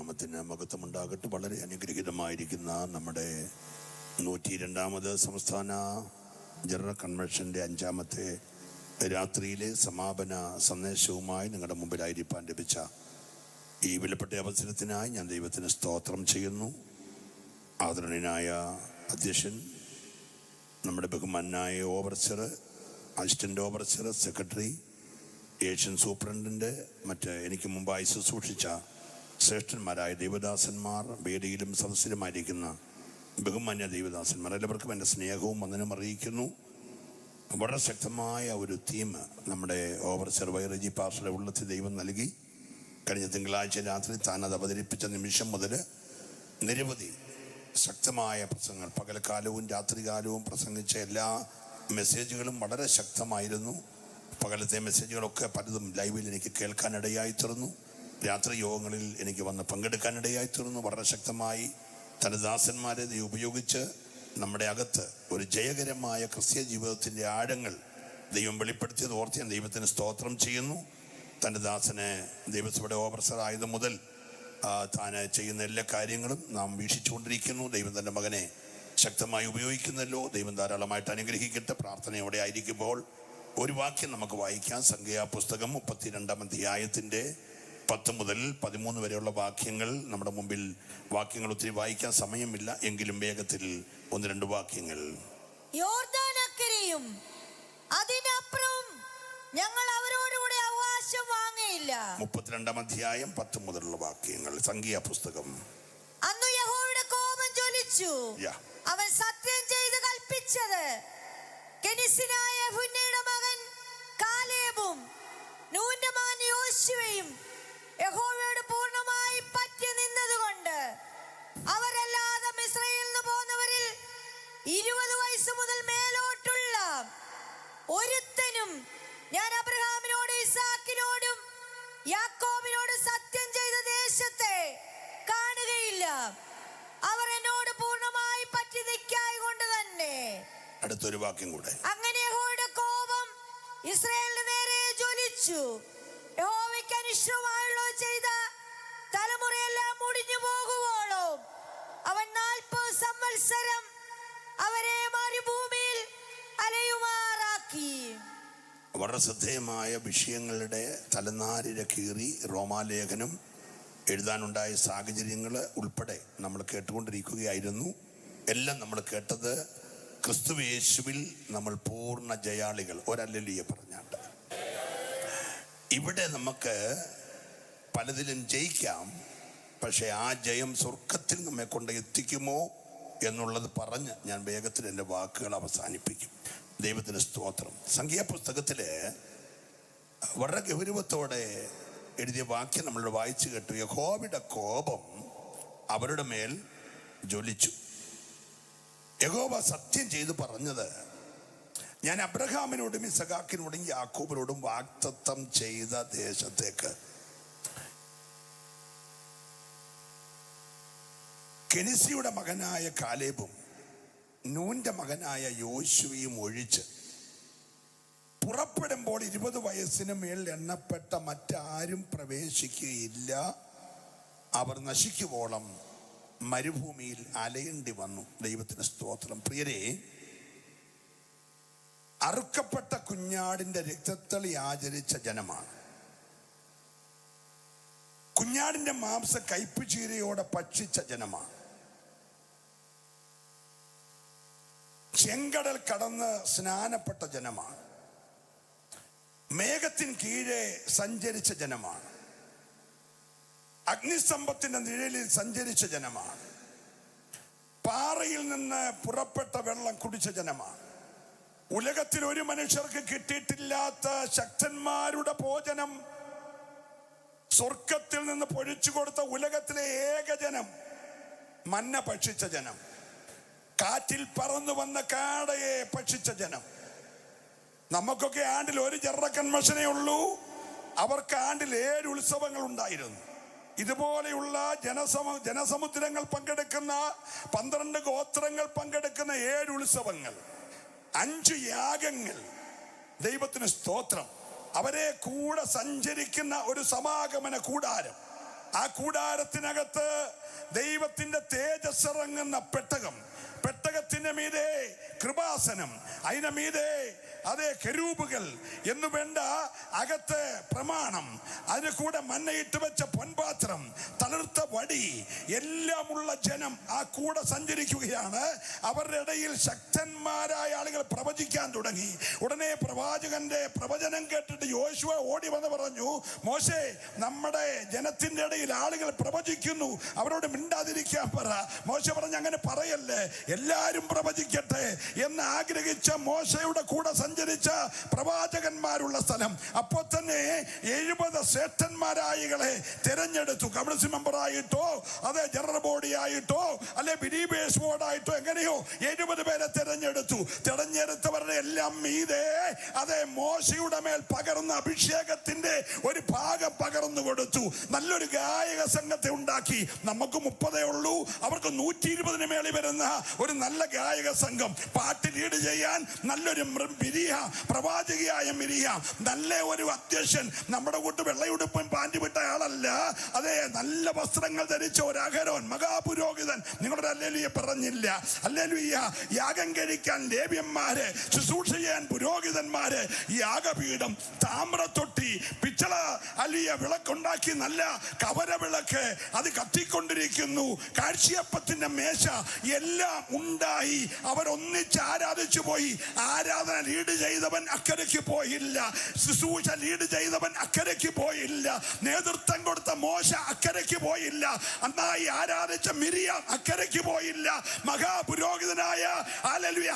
ദൈവനാമത്തിന് മഹത്വമുണ്ടാകട്ടെ. വളരെ അനുഗ്രഹീതമായിരിക്കുന്ന നമ്മുടെ 102ാമത് സംസ്ഥാന ജനറൽ കൺവെൻഷൻ്റെ 5ാമത്തെ രാത്രിയിലെ സമാപന സന്ദേശവുമായി നിങ്ങളുടെ മുമ്പിലായിരിക്കാൻ ലഭിച്ച ഈ വിലപ്പെട്ട അവസരത്തിനായി ഞാൻ ദൈവത്തിന് സ്തോത്രം ചെയ്യുന്നു. ആദരണീയനായ അധ്യക്ഷൻ, നമ്മുടെ ബഹുമാനായ overseer, assistant overseer, secretary, Asian superintendent, മറ്റ് എനിക്ക് മുമ്പായി ശുശ്രൂഷിച്ച ശ്രേഷ്ഠന്മാരായ ദൈവദാസന്മാർ, വേദിയിലും സദസ്സിലുമായിരിക്കുന്ന ബഹുമാന്യ ദൈവദാസന്മാർ, എല്ലാവർക്കും എൻ്റെ സ്നേഹവും വന്ദനം അറിയിക്കുന്നു. വളരെ ശക്തമായ ഒരു തീം നമ്മുടെ ഓവർസർ വൈറജി പാസ്റ്ററുടെ ഉള്ളത്തിൽ ദൈവം നൽകി. കഴിഞ്ഞ തിങ്കളാഴ്ച രാത്രി താൻ അത് അവതരിപ്പിച്ച നിമിഷം മുതൽ നിരവധി ശക്തമായ പ്രസംഗങ്ങൾ, പകൽക്കാലവും രാത്രികാലവും പ്രസംഗിച്ച എല്ലാ മെസ്സേജുകളും വളരെ ശക്തമായിരുന്നു. പകലത്തെ മെസ്സേജുകളൊക്കെ പലതും ലൈവിൽ എനിക്ക് കേൾക്കാനിടയായി തീർന്നു. രാത്രി യോഗങ്ങളിൽ എനിക്ക് വന്ന് പങ്കെടുക്കാനിടയായി തീർന്നു. വളരെ ശക്തമായി തൻ്റെ ദാസന്മാരെ ഉപയോഗിച്ച് നമ്മുടെ അകത്ത് ഒരു ജയകരമായ ക്രിസ്ത്യ ജീവിതത്തിൻ്റെ ആഴങ്ങൾ ദൈവം വെളിപ്പെടുത്തിയത് ഓർത്ത് ഞാൻ ദൈവത്തിന് സ്തോത്രം ചെയ്യുന്നു. തൻ്റെ ദാസനെ ദൈവസഭയുടെ ഓവർസർ ആയത് മുതൽ താൻ ചെയ്യുന്ന എല്ലാ കാര്യങ്ങളും നാം വീക്ഷിച്ചുകൊണ്ടിരിക്കുന്നു. ദൈവം തൻ്റെ മകനെ ശക്തമായി ഉപയോഗിക്കുന്നല്ലോ. ദൈവം ധാരാളമായിട്ട് അനുഗ്രഹിക്കട്ടെ. പ്രാർത്ഥനയോടെ ആയിരിക്കുമ്പോൾ ഒരു വാക്യം നമുക്ക് വായിക്കാം. സംഖ്യാപുസ്തകം 32-ാം അധ്യായത്തിൻ്റെ 10 മുതൽ 13 വരെയുള്ള വാക്യങ്ങൾ നമ്മുടെ മുമ്പിൽ. വാക്യങ്ങൾ ഒത്തിരി വായിക്കാൻ സമയമില്ല, എങ്കിലും വേഗത്തിൽ 1-2 വാക്യങ്ങൾ. യോർദാനക്കരെയും അതിനപ്പുറവും ഞങ്ങൾ അവരോടുകൂടെ അവകാശം വാങ്ങയില്ല. 32-ാം അധ്യായം 10 മുതലുള്ള വാക്യങ്ങൾ. സംഖ്യാപുസ്തകം. അന്ന് യഹോവയുടെ കോപം ജ്വലിച്ചു. അവൻ സത്യം ചെയ്ത് കൽപ്പിച്ചത് കെനിസ്യനായ യെഫുന്നെയുടെ മകൻ കാലേബും നൂന്റെ മകൻ യോശുവയും യഹോവയോട് പൂർണ്ണമായി പറ്റി നിന്നതുകൊണ്ട് അവരല്ലാതെ മിസ്രയീമിൽ നിന്ന് പോന്നവരിൽ 20 വയസ്സ് മുതൽ മേലോട്ടുള്ള ഒരുത്തനും ഞാൻ അബ്രഹാമിനോടും ഇസാക്കിനോടും യാക്കോബിനോട് സത്യം ചെയ്ത ദേശത്തെ കാണുകയില്ല. അവർ എന്നോട് പൂർണ്ണമായി പറ്റി നിൽക്കായ കൊണ്ട് തന്നെ. അടുത്തൊരു വാക്യം കൂടെ. അങ്ങനെ യഹോവയുടെ കോപം ഇസ്രായേലിന് നേരെ ജ്വലിച്ചു. യഹോവയ്ക്ക് അനിഷ്ടമായുള്ളത് ചെയ്ത തലമുറയെല്ലാം മുടിഞ്ഞു പോകുവോളം അവൻ 40 സംവത്സരം അവരെ മരുഭൂമിയിൽ അലയുമാറാക്കി. വളരെ ശ്രദ്ധേയമായ വിഷയങ്ങളുടെ തലനാരിഴ കീറി റോമാലേഖനം എഴുതാനുണ്ടായ സാഹചര്യങ്ങൾ ഉൾപ്പെടെ നമ്മൾ കേട്ടുകൊണ്ടിരിക്കുകയായിരുന്നു. എല്ലാം നമ്മൾ കേട്ടത് ക്രിസ്തു യേശുവിൽ നമ്മൾ പൂർണ്ണ ജയാളികൾ. ഒരല്ലേലൂയ പറഞ്ഞാണ്ട് ഇവിടെ നമുക്ക് പലതിലും ജയിക്കാം, പക്ഷേ ആ ജയം സ്വർഗത്തിൽ നമ്മെ കൊണ്ട് എത്തിക്കുമോ എന്നുള്ളത് പറഞ്ഞ് ഞാൻ വേഗത്തിൽ എൻ്റെ വാക്കുകൾ അവസാനിപ്പിക്കും. ദൈവത്തിന് സ്തോത്രം. സംഖ്യാപുസ്തകത്തിൽ വളരെ ഗൗരവത്തോടെ എഴുതിയ വാക്യം നമ്മൾ വായിച്ചു കേട്ടു. യഹോവയുടെ കോപം അവരുടെ മേൽ ജ്വലിച്ചു. യഹോവ സത്യം ചെയ്ത് പറഞ്ഞത്, ഞാൻ അബ്രഹാമിനോടും ഇസഹാക്കിനോടും യാക്കോബിനോടും വാഗ്ദത്തം ചെയ്ത ദേശത്തേക്ക് കെനിസിയുടെ മകനായ കാലേബും നൂന്റെ മകനായ യോശുവയും ഒഴിച്ച് പുറപ്പെടുമ്പോൾ 20 വയസ്സിന് മേൽ എണ്ണപ്പെട്ട മറ്റാരും പ്രവേശിക്കുകയില്ല. അവർ നശിക്കുവോളം മരുഭൂമിയിൽ അലയേണ്ടി വന്നു. ദൈവത്തിന് സ്തോത്രം. പ്രിയരെ, അറുക്കപ്പെട്ട കുഞ്ഞാടിന്റെ രക്തത്തളി ആചരിച്ച ജനമാണ്. കുഞ്ഞാടിന്റെ മാംസം കയ്പുചീരയോടെ ഭക്ഷിച്ച ജനമാണ്. ചെങ്കടൽ കടന്ന് സ്നാനപ്പെട്ട ജനമാണ്. മേഘത്തിന് കീഴെ സഞ്ചരിച്ച ജനമാണ്. അഗ്നിസ്തംഭത്തിന്റെ നിഴലിൽ സഞ്ചരിച്ച ജനമാണ്. പാറയിൽ നിന്ന് പുറപ്പെട്ട വെള്ളം കുടിച്ച ജനമാണ്. ഉലകത്തിൽ ഒരു മനുഷ്യർക്ക് കിട്ടിയിട്ടില്ലാത്ത ശക്തന്മാരുടെ ഭോജനം സ്വർഗത്തിൽ നിന്ന് പൊഴിച്ചു കൊടുത്ത ഉലകത്തിലെ ഏകജനം, മന്ന ഭക്ഷിച്ച ജനം, കാറ്റിൽ പറന്നു വന്ന കാടയെ ഭക്ഷിച്ച ജനം. നമുക്കൊക്കെ ആണ്ടിൽ ഒരു ജനറൽ കൺവെൻഷനേ ഉള്ളൂ. അവർക്ക് ആണ്ടിൽ 7 ഉത്സവങ്ങൾ ഉണ്ടായിരുന്നു. ഇതുപോലെയുള്ള ജനസമുദ്രങ്ങൾ പങ്കെടുക്കുന്ന 12 ഗോത്രങ്ങൾ പങ്കെടുക്കുന്ന 7 ഉത്സവങ്ങൾ, 5 യാഗങ്ങൾ. ദൈവത്തിന് സ്തോത്രം. അവരെ കൂടെ സഞ്ചരിക്കുന്ന ഒരു സമാഗമന കൂടാരം. ആ കൂടാരത്തിനകത്ത് ദൈവത്തിന്റെ തേജസ് ഇറങ്ങുന്ന പെട്ടകം, പെട്ടകത്തിന്റെ മീതെ കൃപാസനം, അതിന്റെ മീതെ അതേ കെരൂബുകൾ എന്നു വേണ്ട അകത്ത് പ്രമാണം, അതിന് കൂടെ മണ്ണയിട്ട് വെച്ച പൊൻപാത്രം, തളിർത്ത വടി എല്ലാമുള്ള ജനം ആ കൂടെ സഞ്ചരിക്കുകയാണ്. അവരുടെ ഇടയിൽ ശക്തന്മാരായ ആളുകൾ പ്രവചിക്കാൻ തുടങ്ങി. ഉടനെ പ്രവാചകന്റെ പ്രവചനം കേട്ടിട്ട് യോശുവ ഓടി വന്ന് പറഞ്ഞു, മോശേ, നമ്മുടെ ജനത്തിന്റെ ഇടയിൽ ആളുകൾ പ്രവചിക്കുന്നു, അവരോട് മിണ്ടാതിരിക്കാൻ പറ. മോശെ പറഞ്ഞു, അങ്ങനെ പറയല്ലേ, എല്ലാരും പ്രവചിക്കട്ടെ എന്ന് ആഗ്രഹിച്ച മോശയുടെ കൂടെ സഞ്ചരിച്ച പ്രവാചകന്മാരുള്ള സ്ഥലം. അപ്പോൾ തന്നെ 70 ശ്രേഷ്ഠന്മാരായികളെ തിരഞ്ഞെടുത്തു. കമ്മിറ്റി മെമ്പറായിട്ടോ അതെ ജനറൽ ബോഡി ആയിട്ടോ അല്ലെ ബിലീവേഴ്സ് ബോർഡായിട്ടോ എങ്ങനെയോ 70 പേരെ തിരഞ്ഞെടുത്തു. തിരഞ്ഞെടുത്തവരുടെ എല്ലാം മീതെ അതെ മോശയുടെ മേൽ പകർന്ന അഭിഷേകത്തിന്റെ ഒരു ഭാഗം പകർന്നു കൊടുത്തു. നല്ലൊരു ഗായക സംഘത്തെ ഉണ്ടാക്കി. നമുക്ക് 30 ഉള്ളൂ, അവർക്ക് 120 മേളിൽ വരുന്ന ഒരു നല്ല ഗായക സംഘം. പാട്ട് ലീഡ് ചെയ്യാൻ നല്ലൊരു മിരിയ, പ്രവാചകിയായ മിരിയ, നല്ല ഒരു അധ്യക്ഷൻ. നമ്മുടെ കൂട്ട് വെള്ളയുടുപ്പൻ പാൻറ് വിട്ട ആളല്ല, അതെ നല്ല വസ്ത്രങ്ങൾ ധരിച്ച ഒരു അഹരോൻ മഹാപുരോഹിതൻ. നിങ്ങളുടെ ഹല്ലേലൂയ പറഞ്ഞില്ല. ഹല്ലേലൂയ. യാഗം കഴിക്കാൻ ലേവ്യന്മാര്, ശുശ്രൂഷ ചെയ്യാൻ പുരോഹിതന്മാര്, യാഗപീഠം, താമ്രത്തൊട്ടി, പിച്ചള അലിയ വിളക്കുണ്ടാക്കി, നല്ല കവര വിളക്ക്, അത് കത്തിക്കൊണ്ടിരിക്കുന്നു. കാഴ്ചയപ്പത്തിന്റെ മേശ എല്ലാം ഉണ്ടായി. അവരൊന്നിച്ച് ആരാധിച്ചു പോയി. ആരാധന ലീഡ് ചെയ്തവൻ അക്കരയ്ക്ക് പോയില്ല, ശുശ്രൂഷ ലീഡ് ചെയ്തവൻ അക്കരയ്ക്ക് പോയില്ല, നേതൃത്വം കൊടുത്ത മോശ അക്കരയ്ക്ക് പോയില്ല, അന്നായി ആരാധിച്ച മിരിയാം അക്കരയ്ക്ക് പോയില്ല, മഹാപുരോഹിതനായ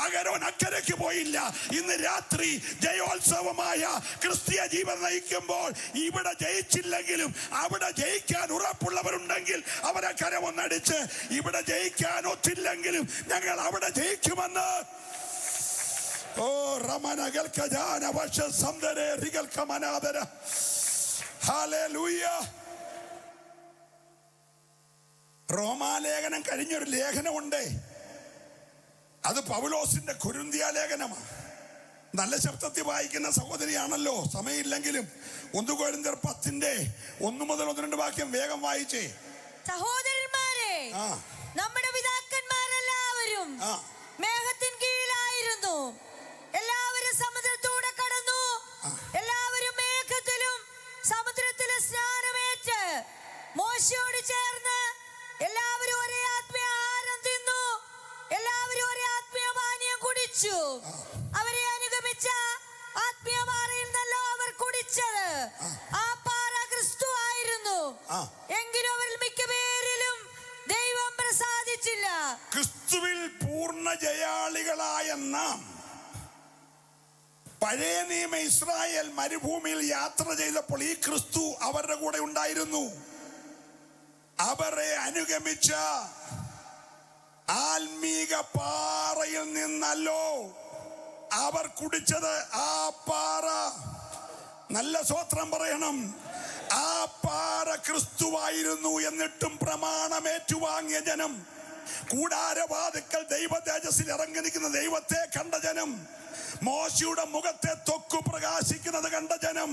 അഹരോൻ അക്കരയ്ക്ക് പോയില്ല. ഇന്ന് രാത്രി ജയോത്സവമായ ക്രിസ്തീയ ജീവൻ നയിക്കുമ്പോൾ ഇവിടെ ജയിച്ചില്ലെങ്കിലും അവിടെ ജയിക്കാൻ ഉറപ്പുള്ളവരുണ്ടെങ്കിൽ അവരെ കരമൊന്നടിച്ച്, ഇവിടെ ജയിക്കാൻ ഒത്തില്ലെങ്കിലും ഞങ്ങൾ അവിടെ ജയിക്കുമെന്ന്. ഓ റമനകൾ ഖജാന വശ സംദരെ റിഗൽ കമനാദര. ഹല്ലേലൂയ. റോമാലേഖനം കഴിഞ്ഞൊരു ലേഖനമുണ്ട്. അത് പൗലോസിന്റെ കൊരിന്ത്യ ലേഖനമാണ്. നല്ല ശബ്ദത്തിൽ വായിക്കുന്ന സഹോദരിയാണല്ലോ, സമയമില്ലെങ്കിലും 1 കൊരിന്ത്യർ 10:1 മുതൽ 1-2 വാക്യം വേഗം വായിച്ചേ. സഹോദരന്മാരെ, നമ്മുടെ പിതാക്കന്മാരെല്ലാവരും മേഘത്തിൻ കീഴിലായിരുന്നു. എല്ലാവരും സമുദ്രത്തൂടെ കടന്നു. എല്ലാവരും മേഘത്തിലും സമുദ്രത്തിലും സ്നാനമേറ്റ് മോശയോട് ചേർന്ന് എല്ലാവരും ഒരേ ആത്മീയ ആഹാരം തിന്നു. എല്ലാവരും ഒരേ ആത്മീയ പാനീയം കുടിച്ചു. അവരെ അനുഗമിച്ച ആത്മീയ പാറയിൽ നിന്നല്ലോ അവർ കുടിച്ചത്. ആ പാറ ക്രിസ്തു ആയിരുന്നു. എങ്കിലും അവരിൽ മിക്ക പേരിലും ദൈവം പ്രസാദിച്ചില്ല. ക്രിസ്തുവിൽ പൂർണ്ണ ജയാളികളായ നാം പഴയ നിയമ ഇസ്രായേൽ മരുഭൂമിയിൽ യാത്ര ചെയ്തപ്പോൾ ഈ ക്രിസ്തു അവരുടെ കൂടെ ഉണ്ടായിരുന്നു. അവരെ അനുഗമിച്ച ആത്മീക പാറയിൽ നിന്നല്ലോ അവർ കുടിച്ചത്. ആ പാറ, നല്ല സ്വത്രം പറയണം, ആ പാറ ക്രിസ്തുവായിരുന്നു. എന്നിട്ടും പ്രമാണമേറ്റുവാങ്ങിയ ജനം, കൂടാരവാതിക്കൽ ദൈവ തേജസ്സിൽ ഇറങ്ങി നിൽക്കുന്ന ദൈവത്തെ കണ്ട ജനം, മോശയുടെ മുഖത്തെ ത്വക്ക് പ്രകാശിക്കുന്നത് കണ്ട ജനം,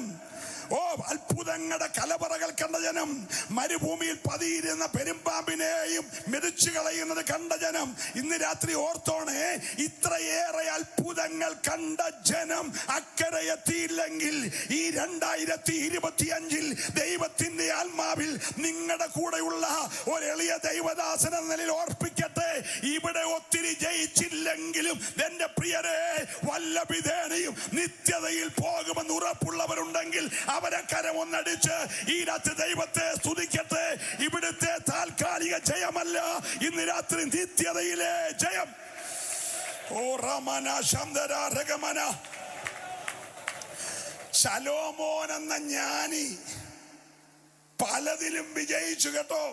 ഓ അത്ഭുതങ്ങളുടെ കലവറകൾ കണ്ട ജനം, മരുഭൂമിയിൽ പതിയിരുന്ന പെരുമ്പാമ്പിനെയും മെതിച്ചു കളയുന്നത് കണ്ട ജനം. ഇന്ന് രാത്രി ഓർത്തോണേ, ഇത്രയേറെ അത്ഭുതങ്ങൾ കണ്ട ജനം അക്കരെ എത്തിയില്ലെങ്കിൽ ഈ 2025 ദൈവത്തിന്റെ ആത്മാവിൽ നിങ്ങളുടെ കൂടെയുള്ള ഒരു എളിയ ദൈവദാസൻ എന്ന നിലയിൽ ഓർപ്പിക്കട്ടെ, ഇവിടെ ഒത്തിരി ജയിച്ചില്ലെങ്കിലും എന്റെ പ്രിയരെ, വല്ല വിധേനയും നിത്യതയിൽ പോകുമെന്ന് ഉറപ്പുള്ളവരുണ്ടെങ്കിൽ അവരെ കരമൊന്നടിച്ച് ഈ രാത്രി ദൈവത്തെ സ്തുതിക്കട്ടെ. ഇവിടുത്തെ താൽക്കാലിക ജയമല്ല, ഇന്ന് രാത്രി നിത്യതയിലെ ജയം. ഓ റമന ശംദര രഗമന. ശലോമോൻ എന്ന ജ്ഞാനി പലതിലും വിജയിച്ചു കേട്ടോ.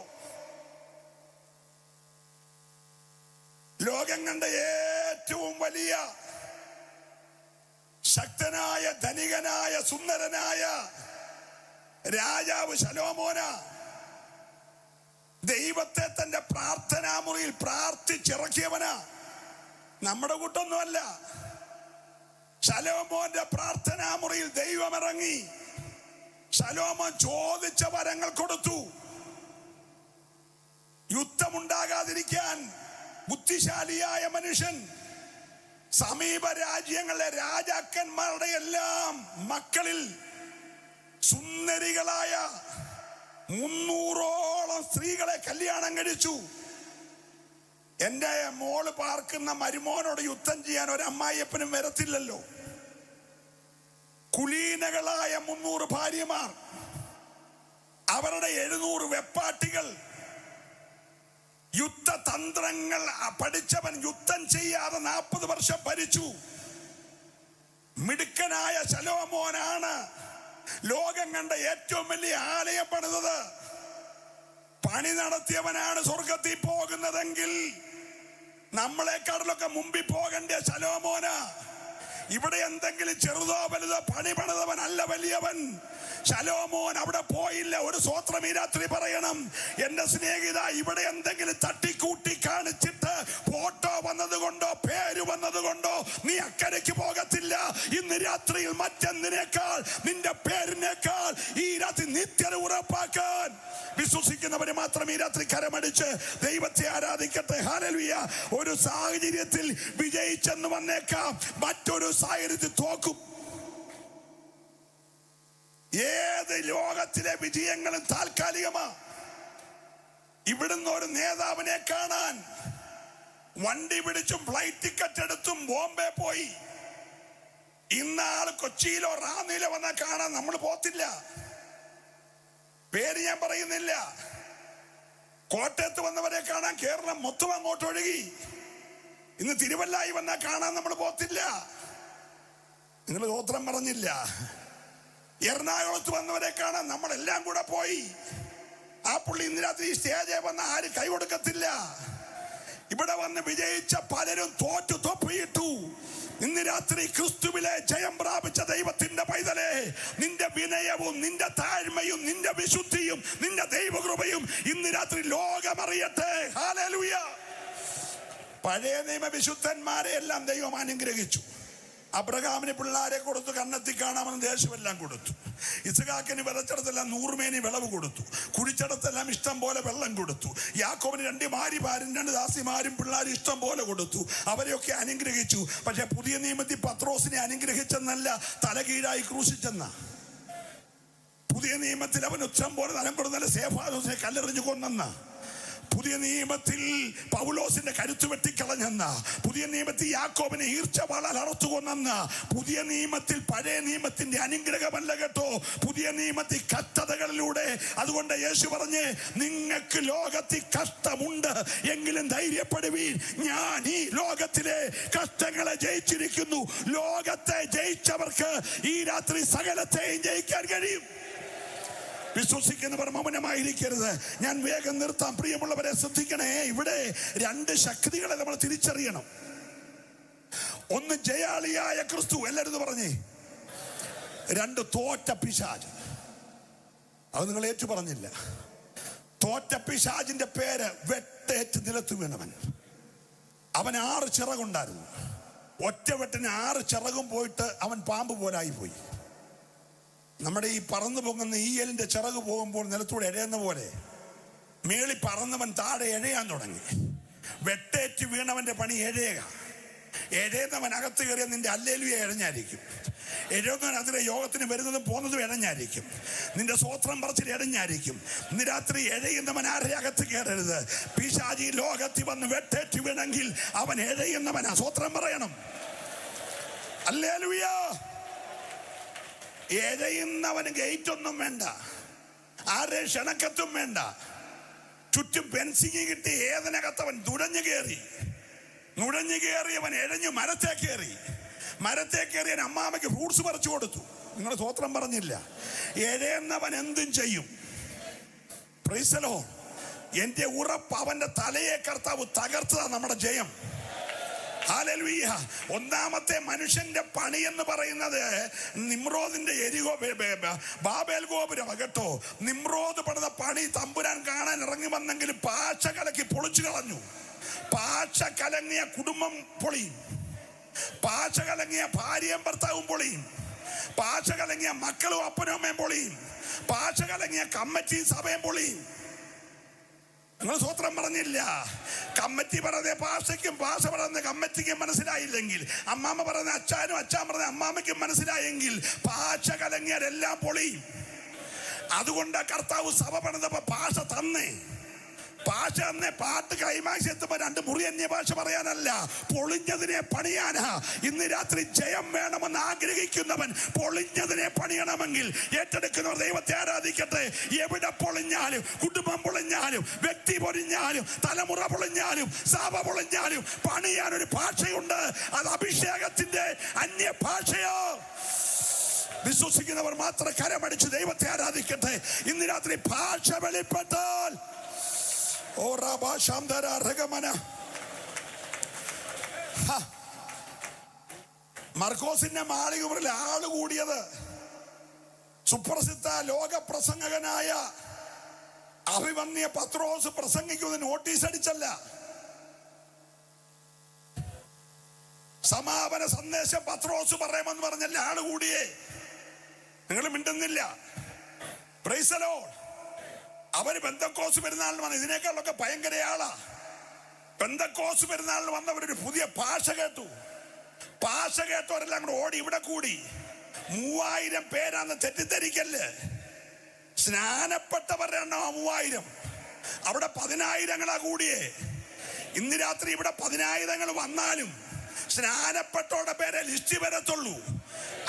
ലോകം കണ്ട ഏറ്റവും വലിയ ശക്തനായ, ധനികനായ, സുന്ദരനായ രാജാവ് ശലോമോന. ദൈവത്തെ തന്റെ പ്രാർത്ഥനാ മുറിയിൽ പ്രാർത്ഥിച്ചിറക്കിയവനാ, നമ്മുടെ കൂട്ടൊന്നുമല്ല. ശലോമോന്റെ പ്രാർത്ഥനാ മുറിയിൽ ദൈവം ഇറങ്ങി. ശലോമോൻ ചോദിച്ച വരങ്ങൾ കൊടുത്തു. ഉണ്ടാകാതിരിക്കാൻ ബുദ്ധിശാലിയായ മനുഷ്യൻ സമീപ രാജ്യങ്ങളിലെ രാജാക്കന്മാരുടെ എല്ലാം മക്കളിൽ സുന്ദരികളായ 300ഓളം സ്ത്രീകളെ കല്യാണം കഴിച്ചു. എന്റെ മോള് പാർക്കുന്ന മരുമോനോട് യുദ്ധം ചെയ്യാൻ ഒരു അമ്മായിയപ്പനും വരത്തില്ലല്ലോ. കുലീനകളായ 300 ഭാര്യമാർ, അവരുടെ 700 വെപ്പാട്ടികൾ. യുദ്ധതന്ത്രങ്ങൾ പഠിച്ചവൻ യുദ്ധം ചെയ്യാതെ 40 വർഷം ഭരിച്ചു. മിടുക്കനായ ശലോമോനാണ് ലോകം കണ്ട ഏറ്റവും വലിയ ആലയം പണിതത്. പണി നടത്തിയവനാണ് സ്വർഗത്തിൽ പോകുന്നതെങ്കിൽ നമ്മളെക്കാളിലൊക്കെ മുമ്പിൽ പോകേണ്ട ശലോമോന്. ഇവിടെ എന്തെങ്കിലും ചെറുതോ വലുതോ പണി പണിതവനല്ല വലിയവൻ. ശലോമോൻ അവിടെ പോയില്ല. ഒരു സ്വോത്രം ഈ രാത്രി പറയണം. എന്റെ സ്നേഹിത, ഇവിടെ എന്തെങ്കിലും തട്ടിക്കൂട്ടി കാണിച്ചിട്ട് ഫോട്ടോ വന്നതുകൊണ്ടോ പേര് വന്നതുകൊണ്ടോ നീ അക്കരയ്ക്ക് പോകത്തില്ല. ഇന്ന് രാത്രിയിൽ മറ്റെന്തിനേക്കാൾ, നിന്റെ പേരിനേക്കാൾ ഈ രാത്രി നിത്യത ഉറപ്പാക്കാൻ വിശ്വസിക്കുന്നവരെ മാത്രം ഈ രാത്രി കരമടിച്ച് ദൈവത്തെ ആരാധിക്കട്ടെ. ഹല്ലേലൂയ. ഒരു സാഹചര്യത്തിൽ വിജയിച്ചെന്ന് വന്നേക്കാം, മറ്റൊരു സാഹചര്യത്തിൽ തോക്കും. ഏത് ലോകത്തിലെ വിജയങ്ങളും താൽക്കാലികമാണ്. ഇവിടുന്ന് ഒരു നേതാവിനെ കാണാൻ വണ്ടി പിടിച്ചും ഫ്ലൈറ്റ് ടിക്കറ്റ് എടുത്തും ബോംബെ പോയി. ഇന്നാൾ കൊച്ചിയിലോ റാന്നിയിലോ വന്നാൽ കാണാൻ നമ്മൾ പോത്തില്ല. പേര് ഞാൻ പറയുന്നില്ല. കോട്ടയത്ത് വന്നവരെ കാണാൻ കേരളം മൊത്തം അങ്ങോട്ട് ഒഴുകി. ഇന്ന് തിരുവല്ലായി വന്നാൽ കാണാൻ നമ്മൾ പോത്തില്ല. നിങ്ങൾ ഗോത്രം പറഞ്ഞില്ല. എറണാകുളത്ത് വന്നവരെ കാണാൻ നമ്മളെല്ലാം കൂടെ പോയി. ആ പുള്ളി ഇന്ന് രാത്രി സ്റ്റേജേ വന്ന ആരും കൈ കൊടുക്കത്തില്ല. ഇവിടെ വന്ന് വിജയിച്ച പലരും തോറ്റു തൊപ്പിയിട്ടു. ഇന്ന് രാത്രി ക്രിസ്തുവിലെ ജയം പ്രാപിച്ച ദൈവത്തിന്റെ പൈതലേ, നിന്റെ വിനയവും നിന്റെ താഴ്മയും നിന്റെ വിശുദ്ധിയും നിന്റെ ദൈവകൃപയും ഇന്ന് രാത്രി ലോകമറിയട്ടെ. ഹല്ലേലൂയ. പഴയ നിയമ വിശുദ്ധന്മാരെ എല്ലാം ദൈവം അനുഗ്രഹിച്ചു. അബ്രഹാമിന് പിള്ളാരെ കൊടുത്തു, കണ്ണെത്തി കാണാമെന്ന് ദേശമെല്ലാം കൊടുത്തു. ഇസ്ഹാക്കിന് വിതച്ചിടത്തെല്ലാം 100 മേനി വിളവ് കൊടുത്തു. കുഴിച്ചിടത്തെല്ലാം ഇഷ്ടം പോലെ വെള്ളം കൊടുത്തു. യാക്കോബിന് 2 ഭാര്യമാരും 2 ദാസിമാരും പിള്ളാരും ഇഷ്ടം പോലെ കൊടുത്തു. അവരെയൊക്കെ അനുഗ്രഹിച്ചു. പക്ഷെ പുതിയ നിയമത്തിൽ പത്രോസിനെ അനുഗ്രഹിച്ചെന്നല്ല, തലകീഴായി ക്രൂശിച്ചെന്ന. പുതിയ നിയമത്തിൽ അവൻ ഉച്ചം പോലെ തലം കൊടുന്നല്ല, സേഫാദോസിനെ കല്ലെറിഞ്ഞു കൊന്നെന്ന. പുതിയ നിയമത്തിൽ പൗലോസിന്റെ കരുത്ത് വെട്ടിക്കളഞ്ഞെന്ന. പുതിയ നിയമത്തിൽ യാക്കോബിനെ ഈർച്ചവാളാൽ അറുത്തുകൊന്നെന്ന. പുതിയ നിയമത്തിൽ പഴയ നിയമത്തിന്റെ അനുഗ്രഹമല്ല കേട്ടോ, പുതിയ നിയമത്തിൽ കഷ്ടതകളിലൂടെ. അതുകൊണ്ട് യേശു പറഞ്ഞ്, നിങ്ങൾക്ക് ലോകത്തിൽ കഷ്ടമുണ്ട്, എങ്കിലും ധൈര്യപ്പെടുവീൻ, ഞാൻ ഈ ലോകത്തിലെ കഷ്ടങ്ങളെ ജയിച്ചിരിക്കുന്നു. ലോകത്തെ ജയിച്ചവർക്ക് ഈ രാത്രി സകലത്തെയും ജയിക്കാൻ കഴിയും. വിശ്വസിക്കുന്നവർ മൗനമായിരിക്കരുത്. ഞാൻ വേഗം നിർത്താം. പ്രിയമുള്ളവരെ ശ്രദ്ധിക്കണേ. ഇവിടെ 2 ശക്തികളെ നമ്മൾ തിരിച്ചറിയണം. ഒന്ന് ജയാളിയായ ക്രിസ്തു, എല്ലാവരും പറഞ്ഞേ. 2 തോറ്റ പിശാച്. അത് നിങ്ങൾ ഏറ്റു പറഞ്ഞില്ല. തോറ്റ പിശാചിന്റെ പേര് വെട്ടേറ്റ് നിലത്ത് വീണവൻ. അവൻ 6 ചിറകുണ്ടായിരുന്നു. ഒറ്റ വെട്ടിന് 6 ചിറകും പോയിട്ട് അവൻ പാമ്പ് പോലായി പോയി. നമ്മുടെ ഈ പറന്നു പൊങ്ങുന്ന ഈയലിന്റെ ചിറക് പോകുമ്പോൾ നിലത്തൂടെ എഴയുന്ന പോലെ മേളി പറന്നവൻ താഴെ എഴയാൻ തുടങ്ങി. വെട്ടേറ്റ് വീണവന്റെ പണി എഴയുക. എഴയുന്നവൻ അകത്ത് കയറിയ നിന്റെ ഹല്ലേലൂയ എഴഞ്ഞായിരിക്കും. എഴുന്നവൻ അതിലെ യോഗത്തിന് വരുന്നതും പോകുന്നതും എഴഞ്ഞായിരിക്കും. നിന്റെ സ്വോത്രം പറച്ചിൽ എഴഞ്ഞായിരിക്കും. ഇന്ന് രാത്രി എഴയുന്നവൻ ആരെ അകത്ത് കയറരുത്. പിശാചി ലോകത്തിൽ വന്ന് വെട്ടേറ്റ് വീണെങ്കിൽ അവൻ എഴയുന്നവനാ. സ്വോത്രം പറയണം. ഹല്ലേലൂയ. എഴയുന്നവന് ഗേറ്റ് ഒന്നും വേണ്ട, ആരെ ക്ഷണക്കത്തും വേണ്ട. ചുറ്റും ഫെൻസിങ് കിട്ടി ഏതിനകത്തവൻ നുഴഞ്ഞു കയറിയവൻ എഴഞ്ഞു മരത്തെ കയറിയവൻ അമ്മാമയ്ക്ക് ഫ്രൂട്ട്സ് പറിച്ചു കൊടുത്തു. നിങ്ങൾ സ്വോത്രം പറഞ്ഞില്ല. എഴയുന്നവൻ എന്തും ചെയ്യും. Price the Lord. എന്റെ ഉറപ്പ്, അവന്റെ തലയെ കർത്താവ് തകർത്തതാ നമ്മുടെ ജയം. ഹല്ലേലൂയ. ഒന്നാമത്തെ മനുഷ്യന്റെ പണി എന്ന് പറയുന്നത് നിമ്രോദിന്റെ ബാബേൽ ഗോപുരം കേട്ടോ. നിമ്രോദ് പണിത പണി തമ്പുരാൻ കാണാൻ ഇറങ്ങി വന്നെങ്കിൽ പാശ കലക്കി പൊളിച്ചു കളഞ്ഞു. പാശ കലങ്ങിയ കുടുംബം പൊളിയും, പാശ കലങ്ങിയ ഭാര്യയും ഭർത്താവും പൊളിയും, പാശ കലങ്ങിയ മക്കളും അപ്പനും അമ്മയും പൊളിയും, പാശ കലങ്ങിയ കമ്മിറ്റി സഭയും പൊളിയും. നിങ്ങൾ സ്വത്രം പറഞ്ഞില്ല. കമ്മിറ്റി പറഞ്ഞ ഭാഷയ്ക്കും ഭാഷ പറഞ്ഞ കമ്മിറ്റിക്കും മനസ്സിലായില്ലെങ്കിൽ, അമ്മാമ്മ പറഞ്ഞ അച്ഛനും അച്ഛൻ പറഞ്ഞ അമ്മാമ്മയ്ക്കും മനസ്സിലായെങ്കിൽ ഭാഷ കലങ്ങിയാലെല്ലാം പൊളിയും. അതുകൊണ്ട് കർത്താവ് സഭ പണിതപ്പോ ഭാഷ തന്നേ. ഭാഷ തന്നെ പാട്ട് ക്ലൈമാക്സ് എത്തുമ്പോ 2 മുറി അന്യ ഭാഷ പറയാനല്ല, പൊളിഞ്ഞതിനെ പണിയാനാ. ഇന്ന് രാത്രി ജയം വേണമെന്ന് ആഗ്രഹിക്കുന്നവൻ പൊളിഞ്ഞതിനെ പണിയണമെങ്കിൽ ഏറ്റെടുക്കുന്നവർ ദൈവത്തെ ആരാധിക്കട്ടെ. എവിടെ പൊളിഞ്ഞാലും, കുടുംബം പൊളിഞ്ഞാലും, വ്യക്തി പൊളിഞ്ഞാലും, തലമുറ പൊളിഞ്ഞാലും, സഭ പൊളിഞ്ഞാലും പണിയാൻ ഒരു ഭാഷയുണ്ട്. അത് അഭിഷേകത്തിന്റെ അന്യ ഭാഷയോ. വിശ്വസിക്കുന്നവർ മാത്രം കരമടിച്ച് ദൈവത്തെ ആരാധിക്കട്ടെ. ഇന്ന് രാത്രി ഭാഷ വെളിപ്പെട്ടാൽ മർക്കോസിന്റെ മാളികമുറിൽ ആള് കൂടിയത് സുപ്രസിദ്ധ ലോക പ്രസംഗകനായ അഭിമന്യ പത്രോസ് പ്രസംഗിക്കുന്ന നോട്ടീസ് അടിച്ചല്ല. സമാപന സന്ദേശം പത്രോസ് പറയുമെന്ന് പറഞ്ഞല്ല ആള് കൂടിയേ. നിങ്ങൾ മിണ്ടുന്നില്ല. Price the Lord. അവര് പെന്തക്കോസ് പെരുന്നാളിന് വന്ന ഇതിനേക്കാളൊക്കെ ഭയങ്കര ആളാ. പെന്തക്കോസ് പെരുന്നാളിന് വന്നവരൊരു പുതിയ ഭാഷ കേട്ടു. ഭാഷ കേട്ടവരെല്ലാം കൂടെ ഓടി ഇവിടെ കൂടി. 3000 പേരാന്ന് തെറ്റിദ്ധരിക്കല്ലേ. സ്നാനപ്പെട്ടവരുടെ എണ്ണം 3000. അവിടെ 10,000 കൂടിയേ. ഇന്ന് രാത്രി ഇവിടെ 10,000 വന്നാലും സ്നാനപ്പെട്ടവരുടെ പേരെ ലിസ്റ്റ് വരത്തുള്ളൂ.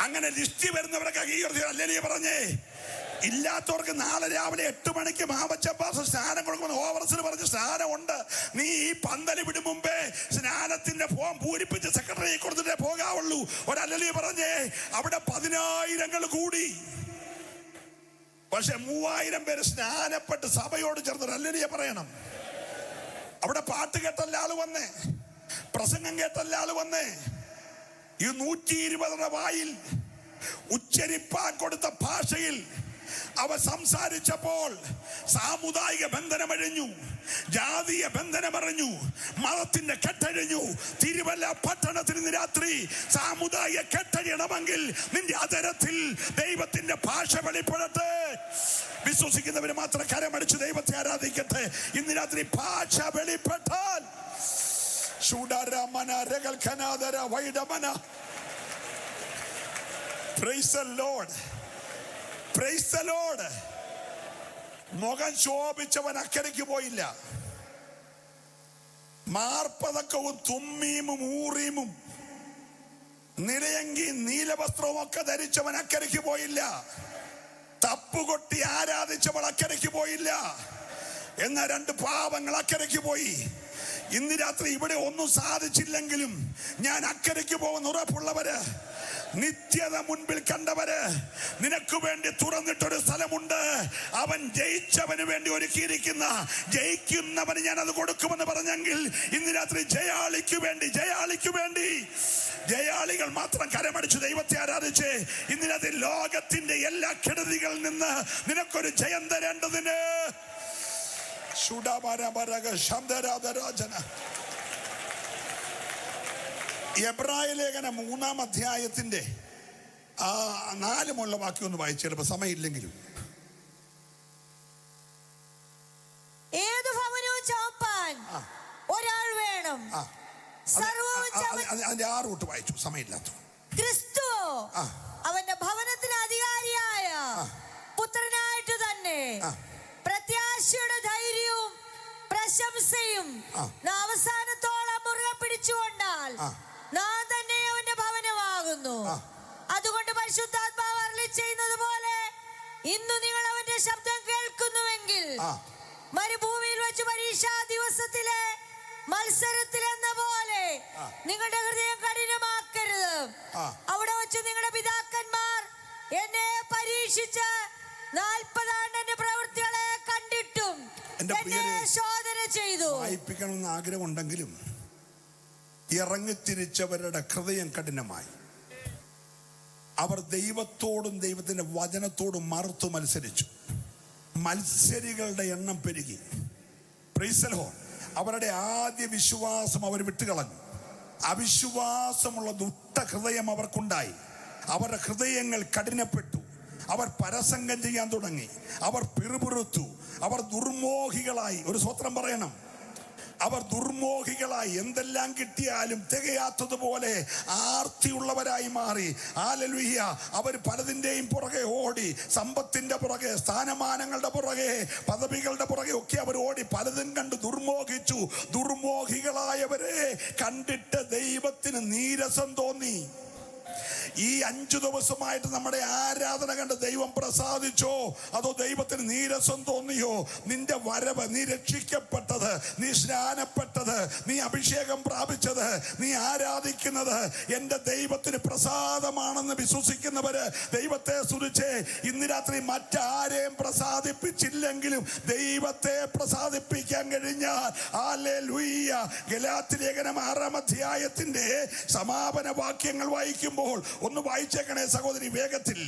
അങ്ങനെ ലിസ്റ്റ് വരുന്നവരൊക്കെ അല്ലേ പറഞ്ഞേ. ഇല്ലാത്തവർക്ക് നാളെ രാവിലെ 8 മണിക്ക് മാവച്ചപ്പാസ് സ്നാനം കൊടുക്കുമെന്ന് ഓവർസിൽ പറഞ്ഞ് സ്നാനമുണ്ട്. നീ ഈ പന്തല് വിടും മുമ്പേ സ്നാനത്തിന്റെ ഫോം പൂരിപ്പിച്ച് സെക്രട്ടറി കൊടുത്തിട്ടേ പോകാവുള്ളൂ. ഒരല്ലേ പറഞ്ഞേ. അവിടെ 10,000 കൂടി. പക്ഷെ 3000 പേര് സ്നാനപ്പെട്ട് സഭയോട് ചേർന്ന് അല്ലേ പറയണം. അവിടെ പാട്ട് കേട്ടല്ല ആള് വന്നേ, പ്രസംഗം കേട്ടല്ല ആള് വന്നേ. ഈ 120 വായിൽ ഉച്ചരിപ്പാൻ കൊടുത്ത ഭാഷയിൽ അവ സംസാരിച്ചപ്പോൾ സാമുദായിക ബന്ധനമഴിഞ്ഞു, ജാതീയ ബന്ധനമറിഞ്ഞു, മതത്തിന്റെ കെട്ടഴിഞ്ഞു. തിരുവല്ല പട്ടണത്തിൽ ഇന്ന് രാത്രി സാമുദായിക കെട്ടഴിയണമെങ്കിൽ നിന്റെ അതരത്തിൽ ദൈവത്തിന്റെ ഭാഷ വെളിപ്പെടട്ടെ. വിശ്വസിക്കുന്നവര് മാത്രം കരമടിച്ച് ദൈവത്തെ ആരാധിക്കട്ടെ. ഇന്ന് രാത്രി ഭാഷ വെളിപ്പെട്ടാൽ Praise the Lord. Praise the Lord. മുഖം ശോഭിച്ചവൻ അക്കരയ്ക്ക് പോയില്ല. മാർപ്പതക്കവും തുമ്മീമും ഊറീമും നിലയങ്കി നീലവസ്ത്രവും ഒക്കെ ധരിച്ചവൻ അക്കരയ്ക്ക് പോയില്ല. തപ്പുകൊട്ടി ആരാധിച്ചവൾ അക്കരയ്ക്ക് പോയില്ല. എന്നാൽ 2 പാവങ്ങൾ അക്കരയ്ക്ക് പോയി. ഇന്ന് രാത്രി ഇവിടെ ഒന്നും സാധിച്ചില്ലെങ്കിലും ഞാൻ അക്കരയ്ക്ക് പോകുന്ന ഉറപ്പുള്ളവര്, നിത്യത മുൻപിൽ കണ്ടവര്, നിനക്ക് വേണ്ടി തുറന്നിട്ടൊരു സ്ഥലമുണ്ട്. അവൻ ജയിച്ചവന് വേണ്ടി ഒരുക്കിയിരിക്കുന്ന, ജയിക്കുന്നവന് ഞാൻ അത് കൊടുക്കുമെന്ന് പറഞ്ഞെങ്കിൽ ഇന്ന് രാത്രി ജയാളിക്ക് വേണ്ടി ജയാളികൾ മാത്രം കരമടിച്ച് ദൈവത്തെ ആരാധിച്ച് ഇന്ന് രാത്രി ലോകത്തിന്റെ എല്ലാ കെടുതികളിൽ നിന്ന് നിനക്കൊരു ജയം തരേണ്ടതിന് എബ്രായ ലേഖനം 3-ാം അധ്യായത്തിന്റെ 4 വാക്യം ഒന്ന് വായിച്ചു. ചിലപ്പോ സമയമില്ലെങ്കിലും. ഏതു ഭവനവും ചമപ്പാൻ ഒരാൾ വേണം. അതിന്റെ 6 വായിച്ചു, സമയമില്ലാത്ത. ക്രിസ്തു അവന്റെ ഭവനത്തിന് അധികാരിയായ പുത്രനായിട്ട് തന്നെ പ്രത്യാശയുടെ ധൈര്യവും പ്രശംസയും അവസാനത്തോളം മുറുകെ പിടിച്ചുകൊണ്ടാൽ നാം തന്നെ അവന്റെ ഭവനമാകുന്നു. അതുകൊണ്ട് പരിശുദ്ധാത്മാവ് അരുളി ചെയ്യുന്നത് പോലെ ഇന്നു നിങ്ങൾ അവന്റെ ശബ്ദം കേൾക്കുന്നുവെങ്കിൽ മരുഭൂമിയിൽ വെച്ച് പരീക്ഷാ ദിവസത്തിലെ മത്സരത്തിലെന്ന പോലെ നിങ്ങളുടെ ഹൃദയം കഠിനമാക്കരുത്. അവിടെ വെച്ച് നിങ്ങളുടെ പിതാക്കന്മാർ എന്നെ പരീക്ഷിച്ച് 40 ആണ്ട് എന്റെ പ്രവൃത്തികളെ കണ്ടിട്ടും എന്നെ ശോധന ചെയ്തു. വായിപ്പിക്കണമെന്ന് ആഗ്രഹമുണ്ടെങ്കിലും ഇറങ്ങിത്തിരിച്ചവരുടെ ഹൃദയം കഠിനമായി. അവർ ദൈവത്തോടും ദൈവത്തിന്റെ വചനത്തോടും മറുത്തു മത്സരിച്ചു. മത്സരികളുടെ എണ്ണം പെരുകി. Price the Lord. അവരുടെ ആദ്യ വിശ്വാസം അവർ വിട്ടുകളഞ്ഞു. അവിശ്വാസമുള്ള ദുഷ്ട ഹൃദയം അവർക്കുണ്ടായി. അവരുടെ ഹൃദയങ്ങൾ കഠിനപ്പെട്ടു. അവർ പരസംഗം ചെയ്യാൻ തുടങ്ങി, അവർ പിറുപിറുത്തു, അവർ ദുർമോഹികളായി. ഒരു സ്വത്രം പറയണം. അവർ ദുർമോഹികളായി, എന്തെല്ലാം കിട്ടിയാലും തികയാത്തതുപോലെ ആർത്തിയുള്ളവരായി മാറി. ഹല്ലേലൂയ. അവർ പലതിൻ്റെയും പുറകെ ഓടി, സമ്പത്തിന്റെ പുറകെ, സ്ഥാനമാനങ്ങളുടെ പുറകെ, പദവികളുടെ പുറകെ ഒക്കെ അവർ ഓടി, പലതും കണ്ട് ദുർമോഹിച്ചു. ദുർമോഹികളായവരെ കണ്ടിട്ട് ദൈവത്തിന് നീരസം തോന്നി. ഈ 5 ദിവസമായിട്ട് നമ്മുടെ ആരാധന കണ്ട് ദൈവം പ്രസാദിച്ചോ, അതോ ദൈവത്തിന് നീരസം തോന്നിയോ? നിന്റെ വരവ്, നീ രക്ഷിക്കപ്പെട്ടത്, നീ സ്നാനപ്പെട്ടത്, നീ അഭിഷേകം പ്രാപിച്ചത്, നീ ആരാധിക്കുന്നത് എന്റെ ദൈവത്തിന് പ്രസാദമാണെന്ന് വിശ്വസിക്കുന്നവര് ദൈവത്തെ സ്തുതിച്ചേ. ഇന്ന് രാത്രി മറ്റാരെയും പ്രസാദിപ്പിച്ചില്ലെങ്കിലും ദൈവത്തെ പ്രസാദിപ്പിക്കാൻ കഴിഞ്ഞാൽ ഹല്ലേലൂയ. ഗലാത്യലേഖനം 6-ാം അധ്യായത്തിന്റെ സമാപന വാക്യങ്ങൾ വായിക്കുമ്പോൾ ഒന്ന് വായിച്ചേക്കണേ സഹോദരി, വേഗത്തിൽ.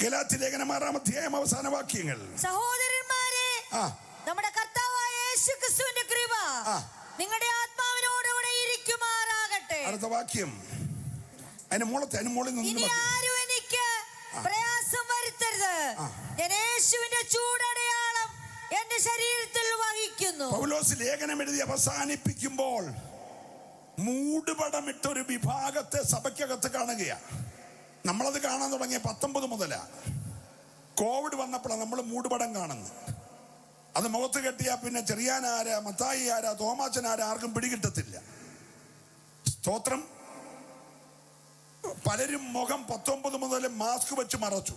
ഗലാത്യലേഖനം 6-ാം അധ്യായം അവസാന വാക്യങ്ങൾ. സഹോദരന്മാരെ, നമ്മുടെ കർത്താവായ യേശുക്രിസ്തുവിന്റെ കൃപ നിങ്ങളുടെ ആത്മാവിനോടുകൂടെ ഇരിക്കുമാറാകട്ടെ. അടുത്ത വാക്യം അതിന്റെ മുകളിൽ ഇനി ആരും എനിക്ക് പ്രയാസം വരുത്തരുത്. ഞാൻ യേശുവിന്റെ ചൂടടയാളം എന്റെ ശരീരത്തിൽ വഹിക്കുന്നു. പൗലോസ് ലേഖനം എഴുതി അവസാനിപ്പിക്കുമ്പോൾ മൂടുപടമിട്ടൊരു വിഭാഗത്തെ സഭയ്ക്കകത്ത് കാണുകയാണ്. നമ്മളത് കാണാൻ തുടങ്ങിയ 19 മുതലാ. കോവിഡ് വന്നപ്പോഴാണ് നമ്മൾ മൂടുപടം കാണുന്നത്. അത് മുഖത്ത് കെട്ടിയാൽ പിന്നെ ചെറിയാനാരാ, മത്തായി ആരാ, തോമാച്ചനാരാ ആർക്കും പിടികിട്ടത്തില്ല. സ്തോത്രം. പലരും മുഖം 19 മുതൽ മാസ്ക് വെച്ച് മറച്ചു.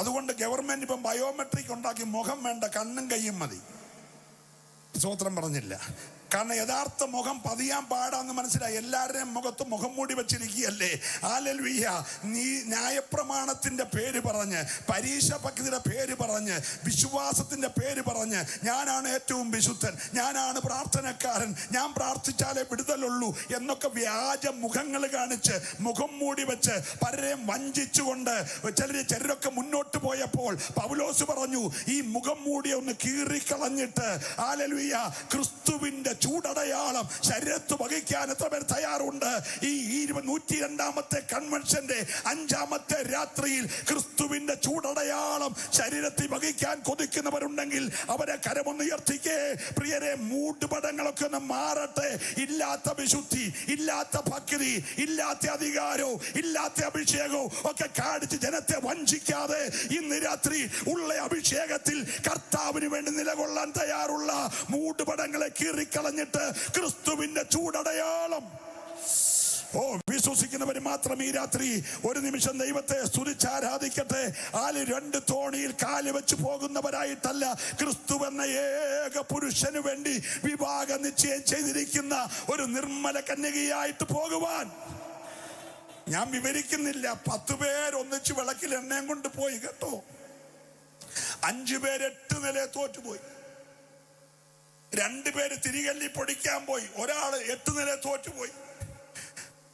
അതുകൊണ്ട് ഗവൺമെന്റ് ഇപ്പം ബയോമെട്രിക് ഉണ്ടാക്കി, മുഖം വേണ്ട, കണ്ണും കയ്യും മതി. സ്തോത്രം പറഞ്ഞില്ല. കാരണം യഥാർത്ഥ മുഖം പതിയാൻ പാടാന്ന് മനസ്സിലായി. എല്ലാവരുടെയും മുഖത്ത് മുഖം മൂടി വെച്ചിരിക്കുകയല്ലേ. ഹല്ലേലൂയ. നീ ന്യായപ്രമാണത്തിന്റെ പേര് പറഞ്ഞ്, പരീക്ഷ ഭക്തിയുടെ പേര് പറഞ്ഞ്, വിശ്വാസത്തിന്റെ പേര് പറഞ്ഞ്, ഞാനാണ് ഏറ്റവും വിശുദ്ധൻ, ഞാനാണ് പ്രാർത്ഥനക്കാരൻ, ഞാൻ പ്രാർത്ഥിച്ചാലേ വിടുതലുള്ളൂ എന്നൊക്കെ വ്യാജ മുഖങ്ങൾ കാണിച്ച്, മുഖം മൂടി വെച്ച് പലരെയും വഞ്ചിച്ചുകൊണ്ട് ചിലരൊക്കെ മുന്നോട്ട് പോയപ്പോൾ പൗലോസ് പറഞ്ഞു, ഈ മുഖം മൂടി ഒന്ന് കീറിക്കളഞ്ഞിട്ട് ഹല്ലേലൂയ ക്രിസ്തുവിന്റെ ചൂടടയാളം ശരീരത്ത് വഹിക്കാൻ എത്ര പേർ തയ്യാറുണ്ട്? ഈ 102ാമത്തെ കൺവെൻഷന്റെ 5ാമത്തെ രാത്രിയിൽ ക്രിസ്തുവിന്റെ ചൂടടയാളം ശരീരത്തിൽ വഹിക്കാൻ കൊതിക്കുന്നവരുണ്ടെങ്കിൽ അവരെ കരമൊന്നുയർത്തിക്കേ. പ്രിയരെ, മൂടുപടങ്ങളൊക്കെ ഒന്ന് മാറട്ടെ. ഇല്ലാത്ത വിശുദ്ധി, ഇല്ലാത്ത ഭക്തി, ഇല്ലാത്ത അധികാരവും ഇല്ലാത്ത അഭിഷേകവും ഒക്കെ കാണിച്ച് ജനത്തെ വഞ്ചിക്കാതെ ഇന്ന് രാത്രി ഉള്ള അഭിഷേകത്തിൽ കർത്താവിന് വേണ്ടി നിലകൊള്ളാൻ തയ്യാറുള്ള മൂടുപടങ്ങളെ കീറിക്കളഞ്ഞിട്ട് ക്രിസ്തുവിന്റെ ചൂടടയാളം. ഓ, വിശ്വസിക്കുന്നവർ മാത്രം ഈ രാത്രി ഒരു നിമിഷം ദൈവത്തെ സ്തുതിച്ചാരാധിക്കട്ടെ. 2 തോണിയിൽ കാല് വെച്ച് പോകുന്നവരായിട്ടല്ല, ക്രിസ്തു എന്ന ഏക പുരുഷന് വേണ്ടി വിവാഹ നിശ്ചയം ചെയ്തിരിക്കുന്ന ഒരു നിർമ്മല കന്യകയായിട്ട് പോകുവാൻ. ഞാൻ വിവരിക്കുന്നില്ല. 10 പേർ ഒന്നിച്ച് വിളക്കിൽ എണ്ണയും കൊണ്ട് പോയി കേട്ടോ. 5 പേര് 8 നില തോറ്റുപോയി. 2 പേര് തിരികല്ലി പൊടിക്കാൻ പോയി. ഒരാള് 8 നില തോറ്റുപോയി.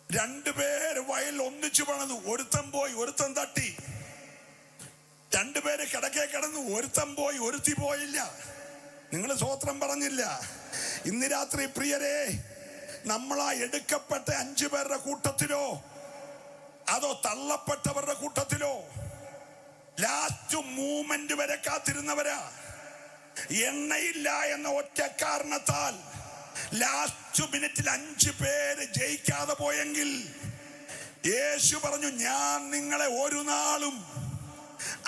2 പേര് വയൽ ഒന്നിച്ചു പണിതു. ഒരുത്തൻ പോയി, ഒരുത്തൻ തട്ടി. 2 പേര് കിടക്കെ കിടന്നു. ഒരുത്തൻ പോയി, ഒരുത്തി പോയില്ല. നിങ്ങൾ സ്വോത്രം പറഞ്ഞില്ല. ഇന്ന് രാത്രി പ്രിയരെ, നമ്മളാ എടുക്കപ്പെട്ട 5 പേരുടെ കൂട്ടത്തിലോ അതോ തള്ളപ്പെട്ടവരുടെ കൂട്ടത്തിലോ ലാസ്റ്റ് മൂമെന്റ് വരെ കാത്തിരുന്നവരാ? എണ്ണയില്ല എന്ന ഒറ്റ കാരണത്താൽ ലാസ്റ്റ് മിനിറ്റിൽ 5 പേര് ജയിക്കാതെ പോയെങ്കിൽ യേശു പറഞ്ഞു, ഞാൻ നിങ്ങളെ ഒരു നാളും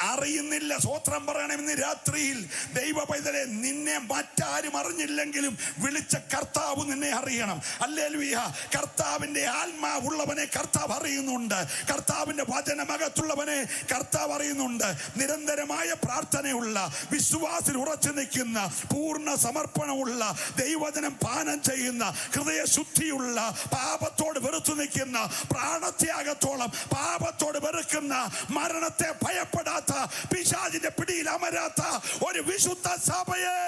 അറിയുന്നില്ല. സ്വോത്രം പറയണം. ഇന്ന് രാത്രിയിൽ ദൈവ പൈതലെ, നിന്നെ മറ്റാരും അറിഞ്ഞില്ലെങ്കിലും വിളിച്ച കർത്താവ് നിന്നെ അറിയണം. ഹല്ലേലൂയ. കർത്താവിന്റെ ആത്മാവുള്ളവനെ കർത്താവ് അറിയുന്നുണ്ട്. കർത്താവിന്റെ വചനമകത്തുള്ളവനെ കർത്താവ് അറിയുന്നുണ്ട്. നിരന്തരമായ പ്രാർത്ഥനയുള്ള, വിശ്വാസത്തിൽ ഉറച്ചു നിൽക്കുന്ന, പൂർണ്ണ സമർപ്പണമുള്ള, ദൈവവചനം പാനം ചെയ്യുന്ന, ഹൃദയശുദ്ധിയുള്ള, പാപത്തോട് വെറുത്തു നിൽക്കുന്ന, പ്രാണത്യാഗത്തോളം പാപത്തോട് വെറുക്കുന്ന, മരണത്തെ ഭയപ്പെടാത്ത, പിശാചിന്റെ പിടിയിൽ അമരാത്ത ഒരു വിശുദ്ധ സഭയെ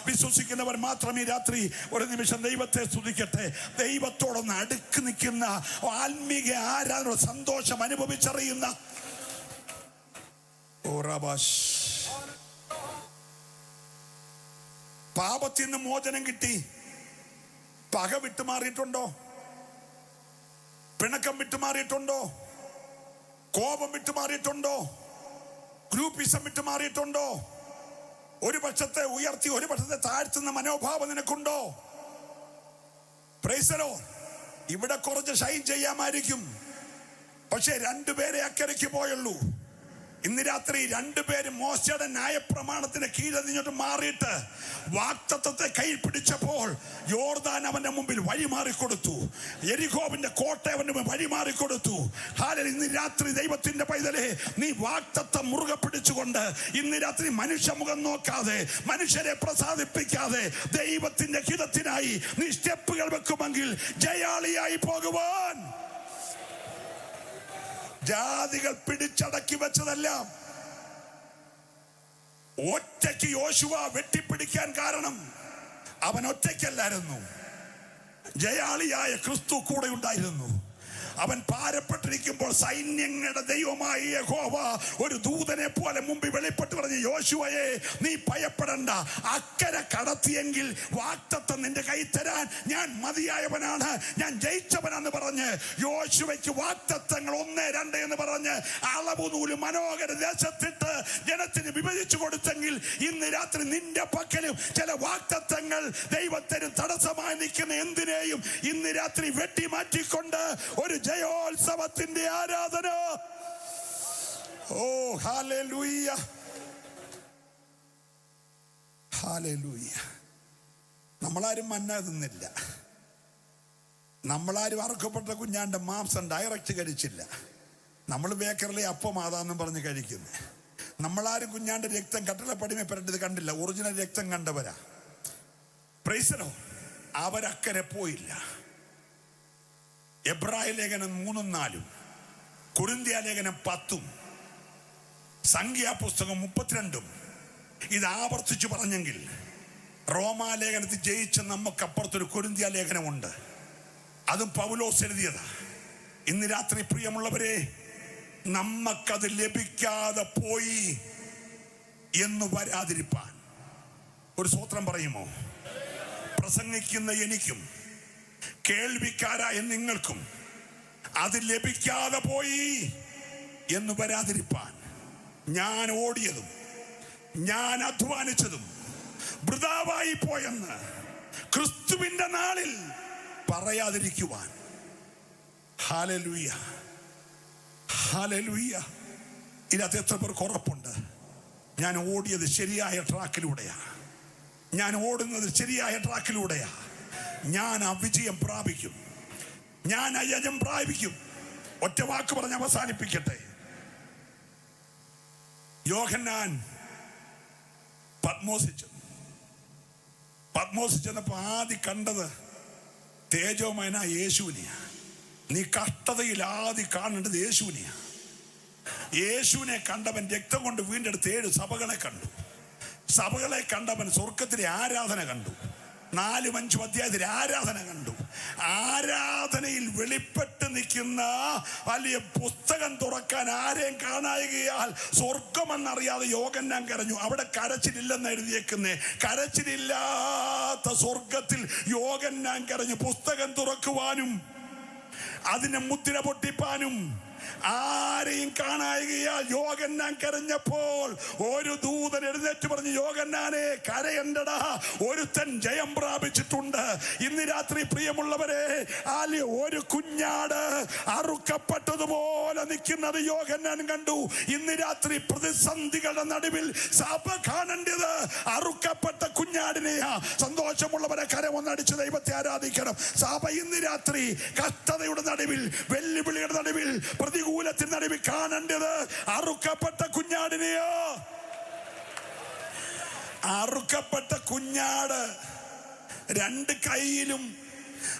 വിശ്വസിക്കുന്നവർ മാത്രം ഈ രാത്രി ഒരു നിമിഷം ദൈവത്തെ സ്തുതിക്കട്ടെ. ദൈവത്തോടൊന്ന് അടുക്ക് നിൽക്കുന്ന, ആത്മീക ആരാധന സന്തോഷം അനുഭവിച്ചറിയുന്ന പാപത്തിൽ നിന്ന് മോചനം കിട്ടി, പക വിട്ടുമാറിയിട്ടുണ്ടോ? പിണക്കം വിട്ടുമാറിയിട്ടുണ്ടോ? കോപം വിട്ടുമാറിയിട്ടുണ്ടോ? ഗ്രൂപ്പിസം വിട്ടുമാറിയിട്ടുണ്ടോ? ഒരു പക്ഷത്തെ ഉയർത്തി ഒരു പക്ഷത്തെ താഴ്ത്തുന്ന മനോഭാവം നിനക്കുണ്ടോ? Price the Lord. ഇവിടെ കുറച്ച് ഷൈൻ ചെയ്യാമായിരിക്കും, പക്ഷെ രണ്ടുപേരെ അക്കരയ്ക്ക് പോയുള്ളൂ. ഇന്ന് രാത്രി രണ്ടുപേരും മോശയുടെ ന്യായപ്രമാണത്തിന് കീഴതിഞ്ഞോട്ട് മാറിയിട്ട് വാഗ്ദത്തത്തെ കയ്യിൽ പിടിച്ചപ്പോൾ യോർദാൻ അവന്റെ മുമ്പിൽ വഴിമാറിക്കൊടുത്തു. യെരിഹോവിന്റെ കോട്ട അവന്റെ മുമ്പിൽ വഴിമാറിക്കൊടുത്തു. ഇന്ന് രാത്രി ദൈവത്തിന്റെ പൈതലേ, നീ വാഗ്ദത്തം മുറുകെ പിടിച്ചുകൊണ്ട് ഇന്ന് രാത്രി മനുഷ്യമുഖം നോക്കാതെ, മനുഷ്യരെ പ്രസാദിപ്പിക്കാതെ ദൈവത്തിന്റെ ഹിതത്തിനായി നീ സ്റ്റെപ്പുകൾ വെക്കുമെങ്കിൽ ജയാളിയായി പോകുവാൻ. ജാതികൾ പിടിച്ചടക്കി വെച്ചതെല്ലാം ഒറ്റയ്ക്ക് യോശുവ വെട്ടിപ്പിടിക്കാൻ കാരണം അവൻ ഒറ്റയ്ക്കല്ലായിരുന്നു. ജയാളിയായ ക്രിസ്തു കൂടെ ഉണ്ടായിരുന്നു. അവൻ ഭാരപ്പെട്ടിരിക്കുമ്പോൾ സൈന്യങ്ങളുടെ ദൈവമായ യഹോവ ഒരു ദൂതനെ പോലെ മുമ്പിൽ വെളിപ്പെട്ട് പറഞ്ഞു, യോശുവയെ നീ ഭയപ്പെടണ്ട, അക്കരെ കടത്തിയെങ്കിൽ വാഗ്ദത്തം നിന്റെ കൈ തരാൻ ഞാൻ മതിയായവനാണ്, ഞാൻ ജയിച്ചവനാന്ന് പറഞ്ഞ് യോശുവയ്ക്ക് വാഗ്ദത്തങ്ങൾ 1, 2 എന്ന് പറഞ്ഞ് അളവുനൂല് മനോഹര ദേശത്തിട്ട് ജനത്തിന് വിഭജിച്ചു കൊടുത്തെങ്കിൽ ഇന്ന് രാത്രി നിന്റെ പക്കലും ചില വാഗ്ദത്തങ്ങൾ ദൈവത്തിന് തടസ്സമായി നിൽക്കുന്ന എന്തിനേയും ഇന്ന് രാത്രി വെട്ടിമാറ്റിക്കൊണ്ട് ഒരു ജയോത്സവത്തിന്റെ ആരാധന. ഓ ഹല്ലേലൂയ, ഹല്ലേലൂയ. നമ്മളാരും മന്ന തിന്നില്ല, നമ്മളാരും അറുക്കപ്പെട്ട കുഞ്ഞാന്റെ മാംസം ഡയറക്റ്റ് കഴിച്ചില്ല. നമ്മൾ ബേക്കറിലെ അപ്പം ആതാന്നും പറഞ്ഞ് കഴിക്കുന്നത്. നമ്മളാരും കുഞ്ഞാന്റെ രക്തം കട്ടിളപ്പടിമേ പരട്ടത് കണ്ടില്ല, ഒറിജിനൽ രക്തം കണ്ടവരാ. Praise the lord. അവരക്കരെ പോയില്ല. എബ്രായ ലേഖനം 3-4, കൊരിന്ത്യ ലേഖനം 10, സംഖ്യാപുസ്തകം 32 ഇത് ആവർത്തിച്ചു പറഞ്ഞെങ്കിൽ റോമാലേഖനത്തിൽ ജയിച്ച നമുക്കപ്പുറത്തൊരു കൊരിന്ത്യ ലേഖനമുണ്ട്, അതും പൗലോസ് എഴുതിയതാ. ഇന്ന് രാത്രി പ്രിയമുള്ളവരെ, നമ്മക്കത് ലഭിക്കാതെ പോയി എന്ന് വരാതിരിപ്പാൻ ഒരു സ്തോത്രം പറയുമോ? പ്രസംഗിക്കുന്ന എനിക്കും കേൾവിക്കാരായ നിങ്ങൾക്കും അത് ലഭിക്കാതെ പോയി എന്ന് വരാതിരിപ്പാൻ ഞാൻ ഓടിയതും ഞാൻ അധ്വാനിച്ചതും വൃഥാവായി പോയെന്ന് ക്രിസ്തുവിന്റെ നാളിൽ പറയാതിരിക്കുവാൻ. Hallelujah, hallelujah. ഇതിനകത്ത് എത്ര പേർക്ക് ഉറപ്പുണ്ട് ഞാൻ ഓടിയത് ശരിയായ ട്രാക്കിലൂടെയാ, ഞാൻ ഓടുന്നത് ശരിയായ ട്രാക്കിലൂടെയാ, ഞാൻ ആ വിജയം പ്രാപിക്കും, ഞാൻ ആ ജയം പ്രാപിക്കും. ഒറ്റ വാക്ക് പറഞ്ഞ് അവസാനിപ്പിക്കട്ടെ. യോഹന്നാൻ പത്മോസിൽ ചെന്നപ്പോ ആദ്യം കണ്ടത് തേജോമയനായ യേശുവിനെയാ. നീ കഷ്ടതയിൽ ആദ്യം കാണേണ്ടത് യേശുവിനെയാ. യേശുവിനെ കണ്ടവൻ രക്തം കൊണ്ട് വീണ്ടെടുത്ത് 7 സഭകളെ കണ്ടു. സഭകളെ കണ്ടവൻ സ്വർഗത്തിലെ ആരാധന കണ്ടു. 4-5 അധ്യായത്തിൽ ആരാധന കണ്ടു. ആരാധനയിൽ വെളിപ്പെട്ട് നിൽക്കുന്ന വലിയ പുസ്തകം തുറക്കാൻ ആരെയും കാണായികയാൽ സ്വർഗമെന്നറിയാതെ യോഹന്നാൻ കരഞ്ഞു. അവിടെ കരച്ചിലില്ലെന്ന് എഴുതിയേക്കുന്നേ. കരച്ചിലില്ലാത്ത സ്വർഗത്തിൽ യോഹന്നാൻ കരഞ്ഞു. പുസ്തകം തുറക്കുവാനും അതിനെ മുദ്ര പൊട്ടിപ്പാനും ആരെയും കാണായികയാൽ യോഹന്നാൻ കരഞ്ഞപ്പോൾ ഒരു ദൂതൻ എഴുന്നേറ്റ് പറഞ്ഞു, യോഹന്നാനെ കരയണ്ടടാ, ഒരുത്തൻ ജയം പ്രാപിച്ചിട്ടുണ്ട്. ഇന്ന് രാത്രി പ്രിയമുള്ളവരെ, ഒരു കുഞ്ഞാട് അറുക്കപ്പെട്ടതുപോലെ നിൽക്കുന്നത് യോഹന്നാൻ കണ്ടു. ഇന്ന് രാത്രി പ്രതിസന്ധികളുടെ നടുവിൽ സഭ കാണേണ്ടത് അറുക്കപ്പെട്ട കുഞ്ഞാടിനെയാ. സന്തോഷമുള്ളവരെ കരമൊന്നടിച്ച് ദൈവത്തെ ആരാധിക്കണം. സഭ ഇന്ന് രാത്രി കഷ്ടതയുടെ നടുവിൽ, വെല്ലുവിളിയുടെ നടുവിൽ, പ്രതികൂലത്തിന് നടുവിൽ കാണേണ്ടത് അറുക്കപ്പെട്ട കുഞ്ഞാടിനെയോ. അറുക്കപ്പെട്ട കുഞ്ഞാട് 2 കൈയിലും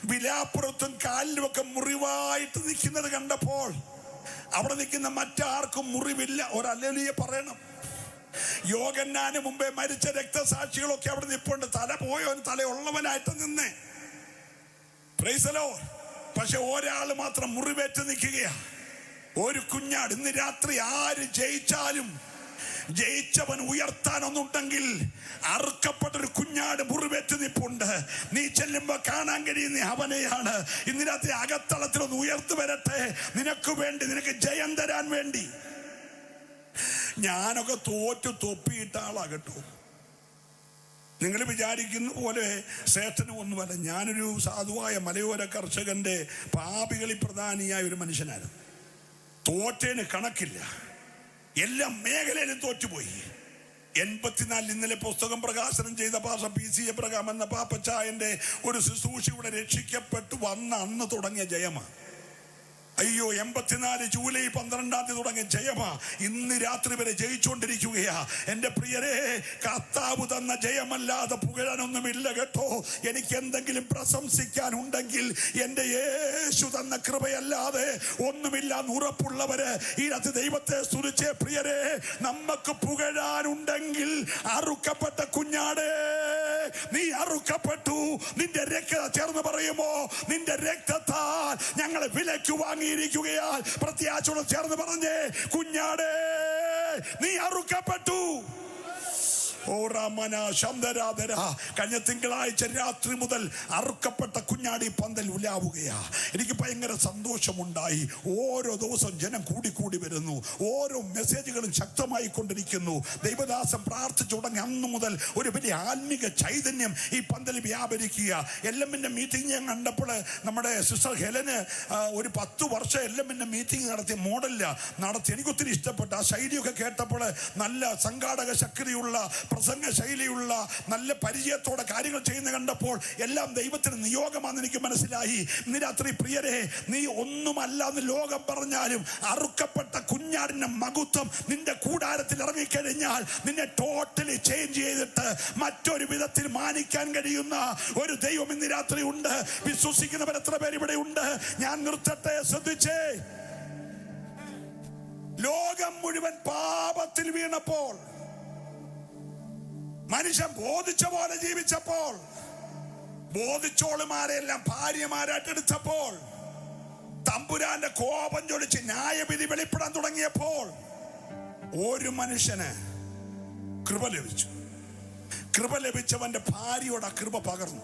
വിലാപ്പുറത്തും കാലിലുമൊക്കെ മുറിവായിട്ട് നിൽക്കുന്നത് കണ്ടപ്പോൾ അവിടെ നിൽക്കുന്ന മറ്റാർക്കും മുറിവില്ല. ഒരു ഹല്ലേലൂയ പറയണം. യോഹന്നാന് മുമ്പേ മരിച്ച രക്തസാക്ഷികളൊക്കെ അവിടെ നിൽപ്പുണ്ട്. തല പോയവൻ തലയുള്ളവനായിട്ട് നിന്നേ. Price the Lord. പക്ഷെ ഒരാള് മാത്രം മുറിവേറ്റ് നിൽക്കുകയാ, ഒരു കുഞ്ഞാട്. ഇന്ന് രാത്രി ആര് ജയിച്ചാലും ജയിച്ചവൻ ഉയർത്താനൊന്നുണ്ടെങ്കിൽ അറുക്കപ്പെട്ടൊരു കുഞ്ഞാട് മുറിവേറ്റ് നിപ്പുണ്ട്. നീ ചെല്ലുമ്പോ കാണാൻ കഴിയുന്ന അവനെയാണ്. ഇന്ന് രാത്രി അകത്തളത്തിലൊന്ന് ഉയർത്തു വരട്ടെ, നിനക്ക് വേണ്ടി, നിനക്ക് ജയം തരാൻ വേണ്ടി. ഞാനൊക്കെ തോറ്റു തൊപ്പിയിട്ട ആളാകട്ടോ. നിങ്ങൾ വിചാരിക്കുന്ന പോലെ ശ്രേഷ്ഠനും ഒന്നുമല്ല. ഞാനൊരു സാധുവായ മലയോര കർഷകന്റെ പാപികളിൽ പ്രധാനിയായ ഒരു മനുഷ്യനായിരുന്നു. തോറ്റേന് കണക്കില്ല, എല്ലാ മേഖലയിലും തോറ്റുപോയി. 84 ഇന്നലെ പുസ്തകം പ്രകാശനം ചെയ്ത പാഷ PC എബ്രഹാം എന്ന പാപ്പച്ചായന്റെ ഒരു ശുശ്രൂഷയുടെ രക്ഷിക്കപ്പെട്ടു വന്ന അന്ന് തുടങ്ങിയ ജയമാണ്. അയ്യോ, 84 ജൂലൈ 12 തുടങ്ങിയ ജയമാ ഇന്ന് രാത്രി വരെ ജയിച്ചുകൊണ്ടിരിക്കുകയാ. എന്റെ പ്രിയരെ, കർത്താവ് തന്ന ജയമല്ലാതെ പുകഴാനൊന്നുമില്ല കേട്ടോ. എനിക്ക് എന്തെങ്കിലും പ്രശംസിക്കാൻ ഉണ്ടെങ്കിൽ എന്റെ യേശു തന്ന കൃപയല്ലാതെ ഒന്നുമില്ല. ഉറപ്പുള്ളവര് ഈ രാത്രി ദൈവത്തെ സ്തുതിച്ചേ. പ്രിയരെ, നമുക്ക് പുകഴാനുണ്ടെങ്കിൽ അറുക്കപ്പെട്ട കുഞ്ഞാടേ, നീ അറുക്കപ്പെട്ടു. നിന്റെ രക്തം ചേർന്ന് പറയുമോ, നിന്റെ രക്തത്താൽ ഞങ്ങളെ വിലയ്ക്ക് വാങ്ങിയിരിക്കുകയാൽ പ്രത്യാശയോടെ ചേർന്ന് പറഞ്ഞേ, കുഞ്ഞാടേ നീ അറുക്കപ്പെട്ടു. ഓ രാമന ശബ്ദരാധര. കഴിഞ്ഞ തിങ്കളാഴ്ച രാത്രി മുതൽ അറുക്കപ്പെട്ട കുഞ്ഞാടി പന്തൽ ഉലാവുകയാ. എനിക്ക് ഭയങ്കര സന്തോഷമുണ്ടായി. ഓരോ ദിവസവും ജനം കൂടി വരുന്നു. ഓരോ മെസ്സേജുകളും ശക്തമായി കൊണ്ടിരിക്കുന്നു. ദൈവദാസൻ പ്രാർത്ഥിച്ചു തുടങ്ങി അന്നു മുതൽ ഒരു വലിയ ആത്മീക ചൈതന്യം ഈ പന്തൽ വ്യാപരിക്കുക. LM-ന്റെ മീറ്റിംഗ് ഞാൻ കണ്ടപ്പോൾ നമ്മുടെ സിസ്റ്റർ ഹെലന് ഒരു 10 വർഷം LM-ന്റെ മീറ്റിംഗ് നടത്തി, മോഡലില്ല നടത്തി. എനിക്കൊത്തിരി ഇഷ്ടപ്പെട്ടു. ആ ശൈലിയൊക്കെ കേട്ടപ്പോൾ നല്ല സംഘാടക ശക്തിയുള്ള, പ്രസംഗ ശൈലിയുള്ള, നല്ല പരിചയത്തോടെ കാര്യങ്ങൾ ചെയ്യുന്ന കണ്ടപ്പോൾ എല്ലാം ദൈവത്തിന് നിയോഗമാണെന്ന് എനിക്ക് മനസ്സിലായി. ഇന്ന് രാത്രി പ്രിയരെ, നീ ഒന്നുമല്ല എന്ന് ലോകം പറഞ്ഞാലും അറുക്കപ്പെട്ട കുഞ്ഞാടിന്റെ മഹത്വം നിന്റെ കൂടാരത്തിൽ ഇറങ്ങിക്കഴിഞ്ഞാൽ നിന്നെ ടോട്ടലി ചേഞ്ച് ചെയ്തിട്ട് മറ്റൊരു വിധത്തിൽ മാനിക്കാൻ കഴിയുന്ന ഒരു ദൈവം ഇന്ന് രാത്രി ഉണ്ട്. വിശ്വസിക്കുന്നവർ എത്ര പേര് ഇവിടെ ഉണ്ട്? ഞാൻ നിർത്തട്ടെ, ശ്രദ്ധിച്ചേ. ലോകം മുഴുവൻ പാപത്തിൽ വീണപ്പോൾ, മനുഷ്യൻ ബോധിച്ച പോലെ ജീവിച്ചപ്പോൾ, ബോധിച്ചോളുമാരെല്ലാം ഭാര്യമാരായിട്ടെടുത്തപ്പോൾ, തമ്പുരാന്റെ കോപം ചൊലിച്ച് ന്യായവിധി വെളിപ്പെടാൻ തുടങ്ങിയപ്പോൾ ഒരു മനുഷ്യന് കൃപ ലഭിച്ചു. കൃപ ലഭിച്ചവന്റെ ഭാര്യയോട് ആ കൃപ പകർന്നു.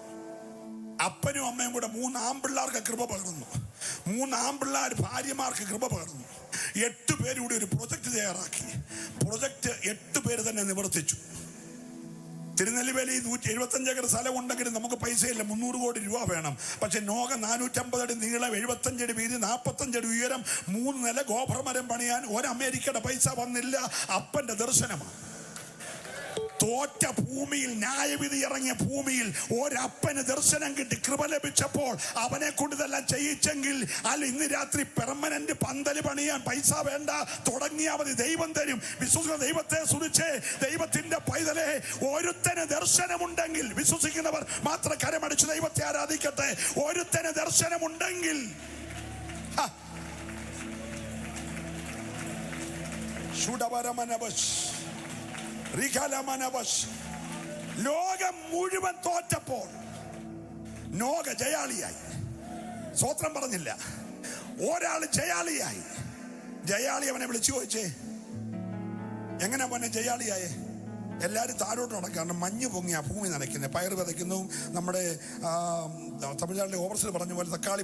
അപ്പനും അമ്മയും കൂടെ 3 ആൺപിള്ളേർക്ക് കൃപ പകർന്നു. 3 ആൺപിള്ളേർ ഭാര്യമാർക്ക് കൃപ പകർന്നു. 8 പേരുടെ ഒരു പ്രൊജക്ട് തയ്യാറാക്കി. പ്രൊജക്ട് 8 പേര് തന്നെ നിവർത്തിച്ചു. തിരുനെല്ലിവേലി 175 ഏക്കർ സ്ഥലം ഉണ്ടെങ്കിലും നമുക്ക് പൈസയില്ല, 300 കോടി രൂപ വേണം. പക്ഷെ നോക 450 അടി നീളം, 75 അടി വീതി, 45 അടി ഉയരം, 3 നില ഗോപുരമരം പണിയാൻ ഒരമേരിക്കയുടെ പൈസ വന്നില്ല. അപ്പന്റെ ദർശനമാണ്. തോറ്റ ഭൂമിയിൽ, ന്യായവിധി ഇറങ്ങിയ ഭൂമിയിൽ ഒരപ്പന് ദർശനം കിട്ടി. കൃപ ലഭിച്ചപ്പോൾ അവനെ കൊണ്ട് ഇതെല്ലാം ചെയ്യിച്ചെങ്കിൽ, അല്ല ഇന്ന് രാത്രി പെർമനന്റ് പന്തല് പണിയാൻ പൈസ വേണ്ട, തുടങ്ങിയാൽ മതി, ദൈവം തരും. വിശ്വസിക്കുന്ന ദൈവത്തെ സ്തുതിച്ചേ. ദൈവത്തിന്റെ പൈതലെ, ഒരുത്തന് ദർശനമുണ്ടെങ്കിൽ, വിശ്വസിക്കുന്നവർ മാത്രം കരമടിച്ച് ദൈവത്തെ ആരാധിക്കട്ടെ. ഒരുത്തന് ദർശനമുണ്ടെങ്കിൽ ലോകം മുഴുവൻ തോറ്റപ്പോൾ നോക ജയാളിയായി. സ്വത്രം പറഞ്ഞില്ല, ഒരാൾ ജയാളിയായി. ജയാളി അവനെ വിളിച്ചു ചോദിച്ചേ, എങ്ങനെ അവനെ ജയാളിയായേ? എല്ലാവരും താഴോട്ട് നടക്കാറുണ്ട്. മഞ്ഞ് പൊങ്ങി ആ ഭൂമി നനയ്ക്കുന്നത്, പയർ വിതയ്ക്കുന്നു. നമ്മുടെ തമിഴ്നാട്ടിലെ ഓവർസിൽ പറഞ്ഞ പോലെ തക്കാളി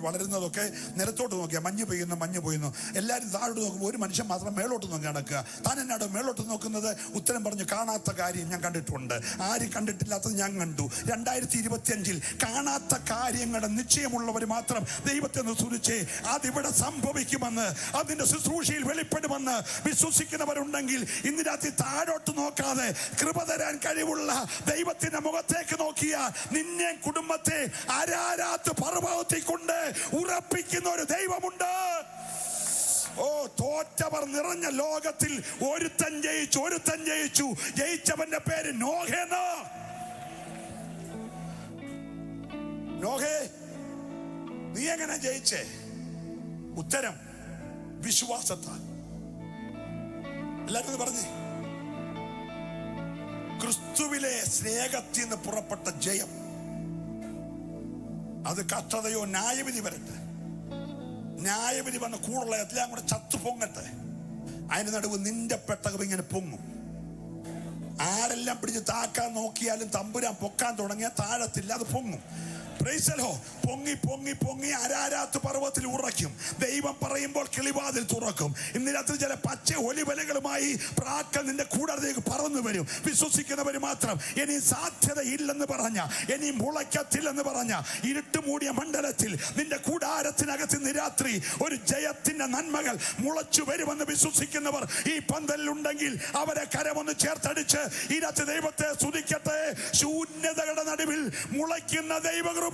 വളരുന്നതൊക്കെ നിലത്തോട്ട് നോക്കിയാൽ മഞ്ഞ് പെയ്യുന്നു. എല്ലാവരും താഴോട്ട് നോക്കുമ്പോൾ ഒരു മനുഷ്യൻ മാത്രം മേളോട്ട് നോക്കി നടക്കുക. താൻ എന്നാടോ മേളോട്ട് നോക്കുന്നത്? ഉത്തരം പറഞ്ഞു, കാണാത്ത കാര്യം ഞാൻ കണ്ടിട്ടുണ്ട്, ആരും കണ്ടിട്ടില്ലാത്തത് ഞാൻ കണ്ടു. 2025 കാണാത്ത കാര്യങ്ങളുടെ നിശ്ചയമുള്ളവർ മാത്രം ദൈവത്തെ സ്തുതിച്ചേ. അതിവിടെ സംഭവിക്കുമെന്ന്, അതിന്റെ ശുശ്രൂഷയിൽ വെളിപ്പെടുമെന്ന് വിശ്വസിക്കുന്നവരുണ്ടെങ്കിൽ ഇന്ന് രാത്രി താഴോട്ട് നോക്കാതെ കൃപ തരാൻ കഴിവുള്ള ദൈവത്തിന്റെ മുഖത്തേക്ക് നോക്കിയാൽ നിന്നെ, കുടുംബത്തെ ആരാരാത്ത് പർവ്വതത്തിൽ കൊണ്ട് ഉറപ്പിക്കുന്ന ഒരു ദൈവമുണ്ട്. ഓ, തോറ്റവർ നിറഞ്ഞ ലോകത്തിൽ ഒരുത്തൻ ജയിച്ചു. ജയിച്ചവന്റെ പേര് നോഹേന്ന്. നോഹേ, നീ എങ്ങനെ ജയിച്ചേ? ഉത്തരം വിശ്വാസത്താൽ. എല്ലാവരും പറഞ്ഞേ, ക്രിസ്തുവിലെ സ്നേഹത്തിൽ നിന്ന് പുറപ്പെട്ട ജയം. അത് കഷ്ടതയോ ന്യായവിധി വരട്ടെ, ന്യായവിധി വന്ന് കൂടുള്ള എല്ലാം കൂടെ ചത്തു പൊങ്ങട്ടെ, അതിന് നടുവ് നിന്റെ പെട്ടകം ഇങ്ങനെ പൊങ്ങും. ആരെല്ലാം പിടിച്ച് താക്കാൻ നോക്കിയാലും തമ്പുരാൻ പൊക്കാൻ തുടങ്ങിയാൽ താഴത്തില്ല, അത് പൊങ്ങും. പൊങ്ങി പൊങ്ങി പൊങ്ങി അരാരാത്ത് പർവ്വതത്തിൽ ഉറയ്ക്കും. ദൈവം പറയുമ്പോൾ കിളിവാതിൽ തുറക്കും. ഇന്ന് രാത്രി ചില പച്ച ഒലിവലകളുമായി പ്രാക്കൽ നിന്റെ കൂടാരത്തേക്ക് പറന്നു വരും. വിശ്വസിക്കുന്നവര് മാത്രം. ഇനി സാധ്യത ഇല്ലെന്ന് പറഞ്ഞ, ഇനി മുളയ്ക്കത്തില്ലെന്ന് പറഞ്ഞ ഇരുട്ട് മൂടിയ മണ്ഡലത്തിൽ നിന്റെ കൂടാരത്തിനകത്ത് ഇന്ന് രാത്രി ഒരു ജയത്തിന്റെ നന്മകൾ മുളച്ചു വരുമെന്ന് വിശ്വസിക്കുന്നവർ ഈ പന്തലിലുണ്ടെങ്കിൽ അവരെ കരമൊന്ന് ചേർത്തടിച്ച് ഈ രാത്രി ദൈവത്തെ സ്തുതിക്കട്ടെ. ശൂന്യതകളുടെ നടുവിൽ മുളയ്ക്കുന്ന ദൈവകൃപ.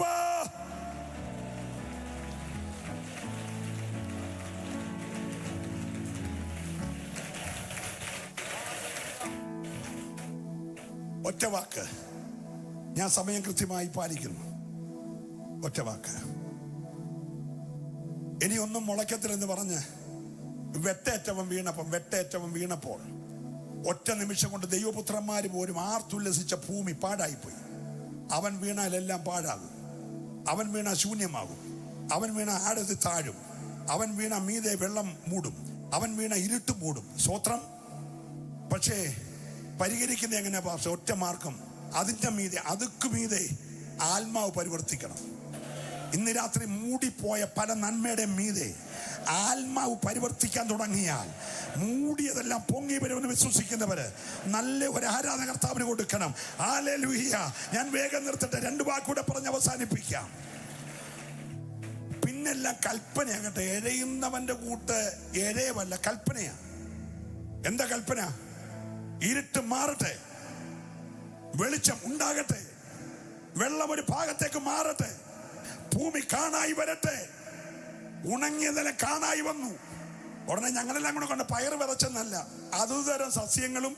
ഒറ്റ വാക്ക്, ഞാൻ സമയം കൃത്യമായി പാലിക്കുന്നു. ഒറ്റ വാക്ക്, ഇനി ഒന്നും മുളയ്ക്കത്തില്ലെന്ന് പറഞ്ഞ് വെട്ടേറ്റവൻ വീണപ്പോൾ ഒറ്റ നിമിഷം കൊണ്ട് ദൈവപുത്രന്മാര് പോലും ആർത്തുല്ലസിച്ച ഭൂമി പാഴായിപ്പോയി. അവൻ വീണാൽ എല്ലാം പാഴാകും. അവൻ വീണ ശൂന്യമാകും. അവൻ വീണ ആഴത്ത് താഴും. അവൻ വീണ മീതെ വെള്ളം മൂടും. അവൻ വീണ ഇരുട്ട് മൂടും. സ്വത്രം. പക്ഷേ പരിഹരിക്കുന്ന എങ്ങനെ ഭാഷ? ഒറ്റ മാർഗം. അതിന്റെ മീതെ, അതുക്കു മീതെ ആത്മാവ് പരിവർത്തിക്കണം. ഇന്ന് രാത്രി മൂടിപ്പോയ പല നന്മയുടെ മീതെ ആത്മാവ് പരിവർത്തിക്കാൻ തുടങ്ങിയാൽ മൂടിയതെല്ലാം പൊങ്ങി വരുമെന്ന് വിശ്വസിക്കുന്നവര് നല്ല ഒരു ആരാധന കർത്താവിന് കൊടുക്കണം. ഹല്ലേലൂയ. ഞാൻ വേഗം നിർത്തട്ടെ, 2 വാക്കൂടെ പറഞ്ഞ് അവസാനിപ്പിക്കാം. പിന്നെല്ലാം കൽപ്പനയാകട്ടെ. എഴയുന്നവന്റെ കൂട്ട് എഴയവല്ല, കൽപ്പനയാ. എന്താ കൽപ്പന? ഇരുട്ട് മാറട്ടെ, വെളിച്ചം ഉണ്ടാകട്ടെ, വെള്ളം ഒരു ഭാഗത്തേക്ക് മാറട്ടെ, ഭൂമി കാണായി വരട്ടെ. ഉണങ്ങിയതെല്ലാം കാണായി വന്നു. ഉടനെ ഞങ്ങളെല്ലാം കൂടെ കൊണ്ട് പയർ വിതച്ചെന്നല്ല, അതുതരം സസ്യങ്ങളും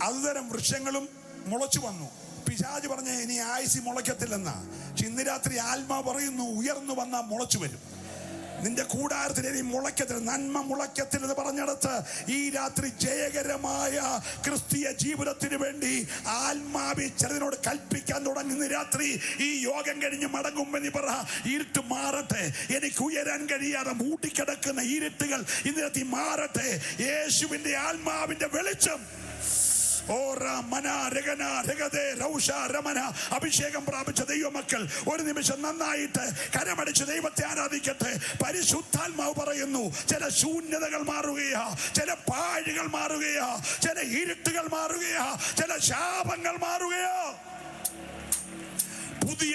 അതുതരം വൃക്ഷങ്ങളും മുളച്ചു വന്നു. പിശാച് പറഞ്ഞ ഇനി ആയുസി മുളയ്ക്കത്തില്ലെന്നാ. പക്ഷെ ഇന്ന് രാത്രി ആത്മാവ് പറയുന്നു ഉയർന്നു വന്നാൽ മുളച്ചു വരും. നിന്റെ കൂടാരത്തിൽ ഇനി മുളയ്ക്കത്തില്ല, നന്മ മുളയ്ക്കത്തില്ലെന്ന് പറഞ്ഞെടുത്ത് ഈ രാത്രി ജയകരമായ ക്രിസ്തീയ ജീവിതത്തിന് വേണ്ടി ആത്മാവി ചിലതിനോട് കൽപ്പിക്കാൻ തുടങ്ങുന്ന രാത്രി ഈ യോഗം കഴിഞ്ഞ് മടങ്ങുമ്പോൾ നീ പറ, ഇരുട്ട് മാറട്ടെ, എനിക്ക് ഉയരാൻ കഴിയാതെ മൂടിക്കിടക്കുന്ന ഇരുട്ടുകൾ ഇന്ന് രാത്രി മാറട്ടെ. യേശുവിന്റെ ആത്മാവിന്റെ വെളിച്ചം അഭിഷേകം പ്രാപിച്ച ദൈവമക്കൾ ഒരു നിമിഷം നന്നായിട്ട് കരമടിച്ച് ദൈവത്തെ ആരാധിക്കട്ടെ. പരിശുദ്ധാത്മാവ് പറയുന്നു ചില ശൂന്യതകൾ മാറുകയാ, ചില പാഴുകൾ മാറുകയാ, ചില ഇരുട്ടുകൾ മാറുകയാ, ചില ശാപങ്ങൾ മാറുകയാ. പുതിയ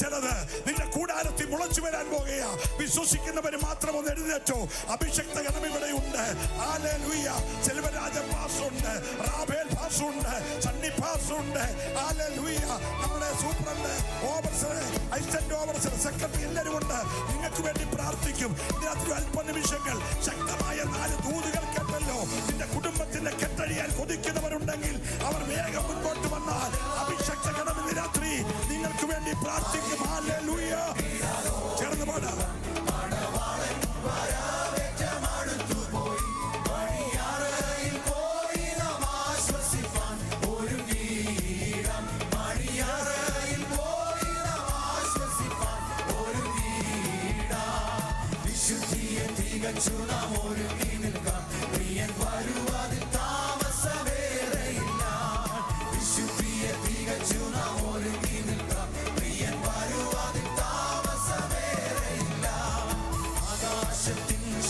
ചിലത് നിന്റെ കൂടാരത്തിൽ മുളച്ചു വരാൻ പോകുകയാ. വിശ്വസിക്കുന്നവര് മാത്രം ഒന്ന് എഴുന്നേറ്റോ. അഭിഷക്ത ഗണം ഇവിടെയുണ്ട്. ഹല്ലേലൂയ. സെൽവരാജൻ പാസ്റ്ററുണ്ട്, റാഫേൽ പാസ്റ്ററുണ്ട്, സണ്ണി പാസ്റ്ററുണ്ട്. ഹല്ലേലൂയ. നമ്മുടെ superintendent, overseer, assistant overseer, secretary എല്ലാവരും ഉണ്ട്. നിങ്ങൾക്ക് വേണ്ടി പ്രാർത്ഥിക്കും. ഇതിനകത്ത് അല്പനിമിഷങ്ങൾ ശക്തമായ 4 ദൂതുകൾ കേട്ടല്ലോ. നിന്റെ കുടുംബത്തിന്റെ കെട്ടഴിയാൻ കൊതിക്കുന്നവരുണ്ടെങ്കിൽ അവർ വേഗം മുൻപോട്ട് വന്നാൽ അഭിഷക്ത ഗണം ഇന്ന് രാത്രി നിങ്ങൾക്ക് വേണ്ടി പ്രാർത്ഥിക്കും. ഹല്ലേലൂയ. ചേർന്ന് പാടാം.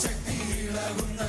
ശക്തി ഇളകുന്ന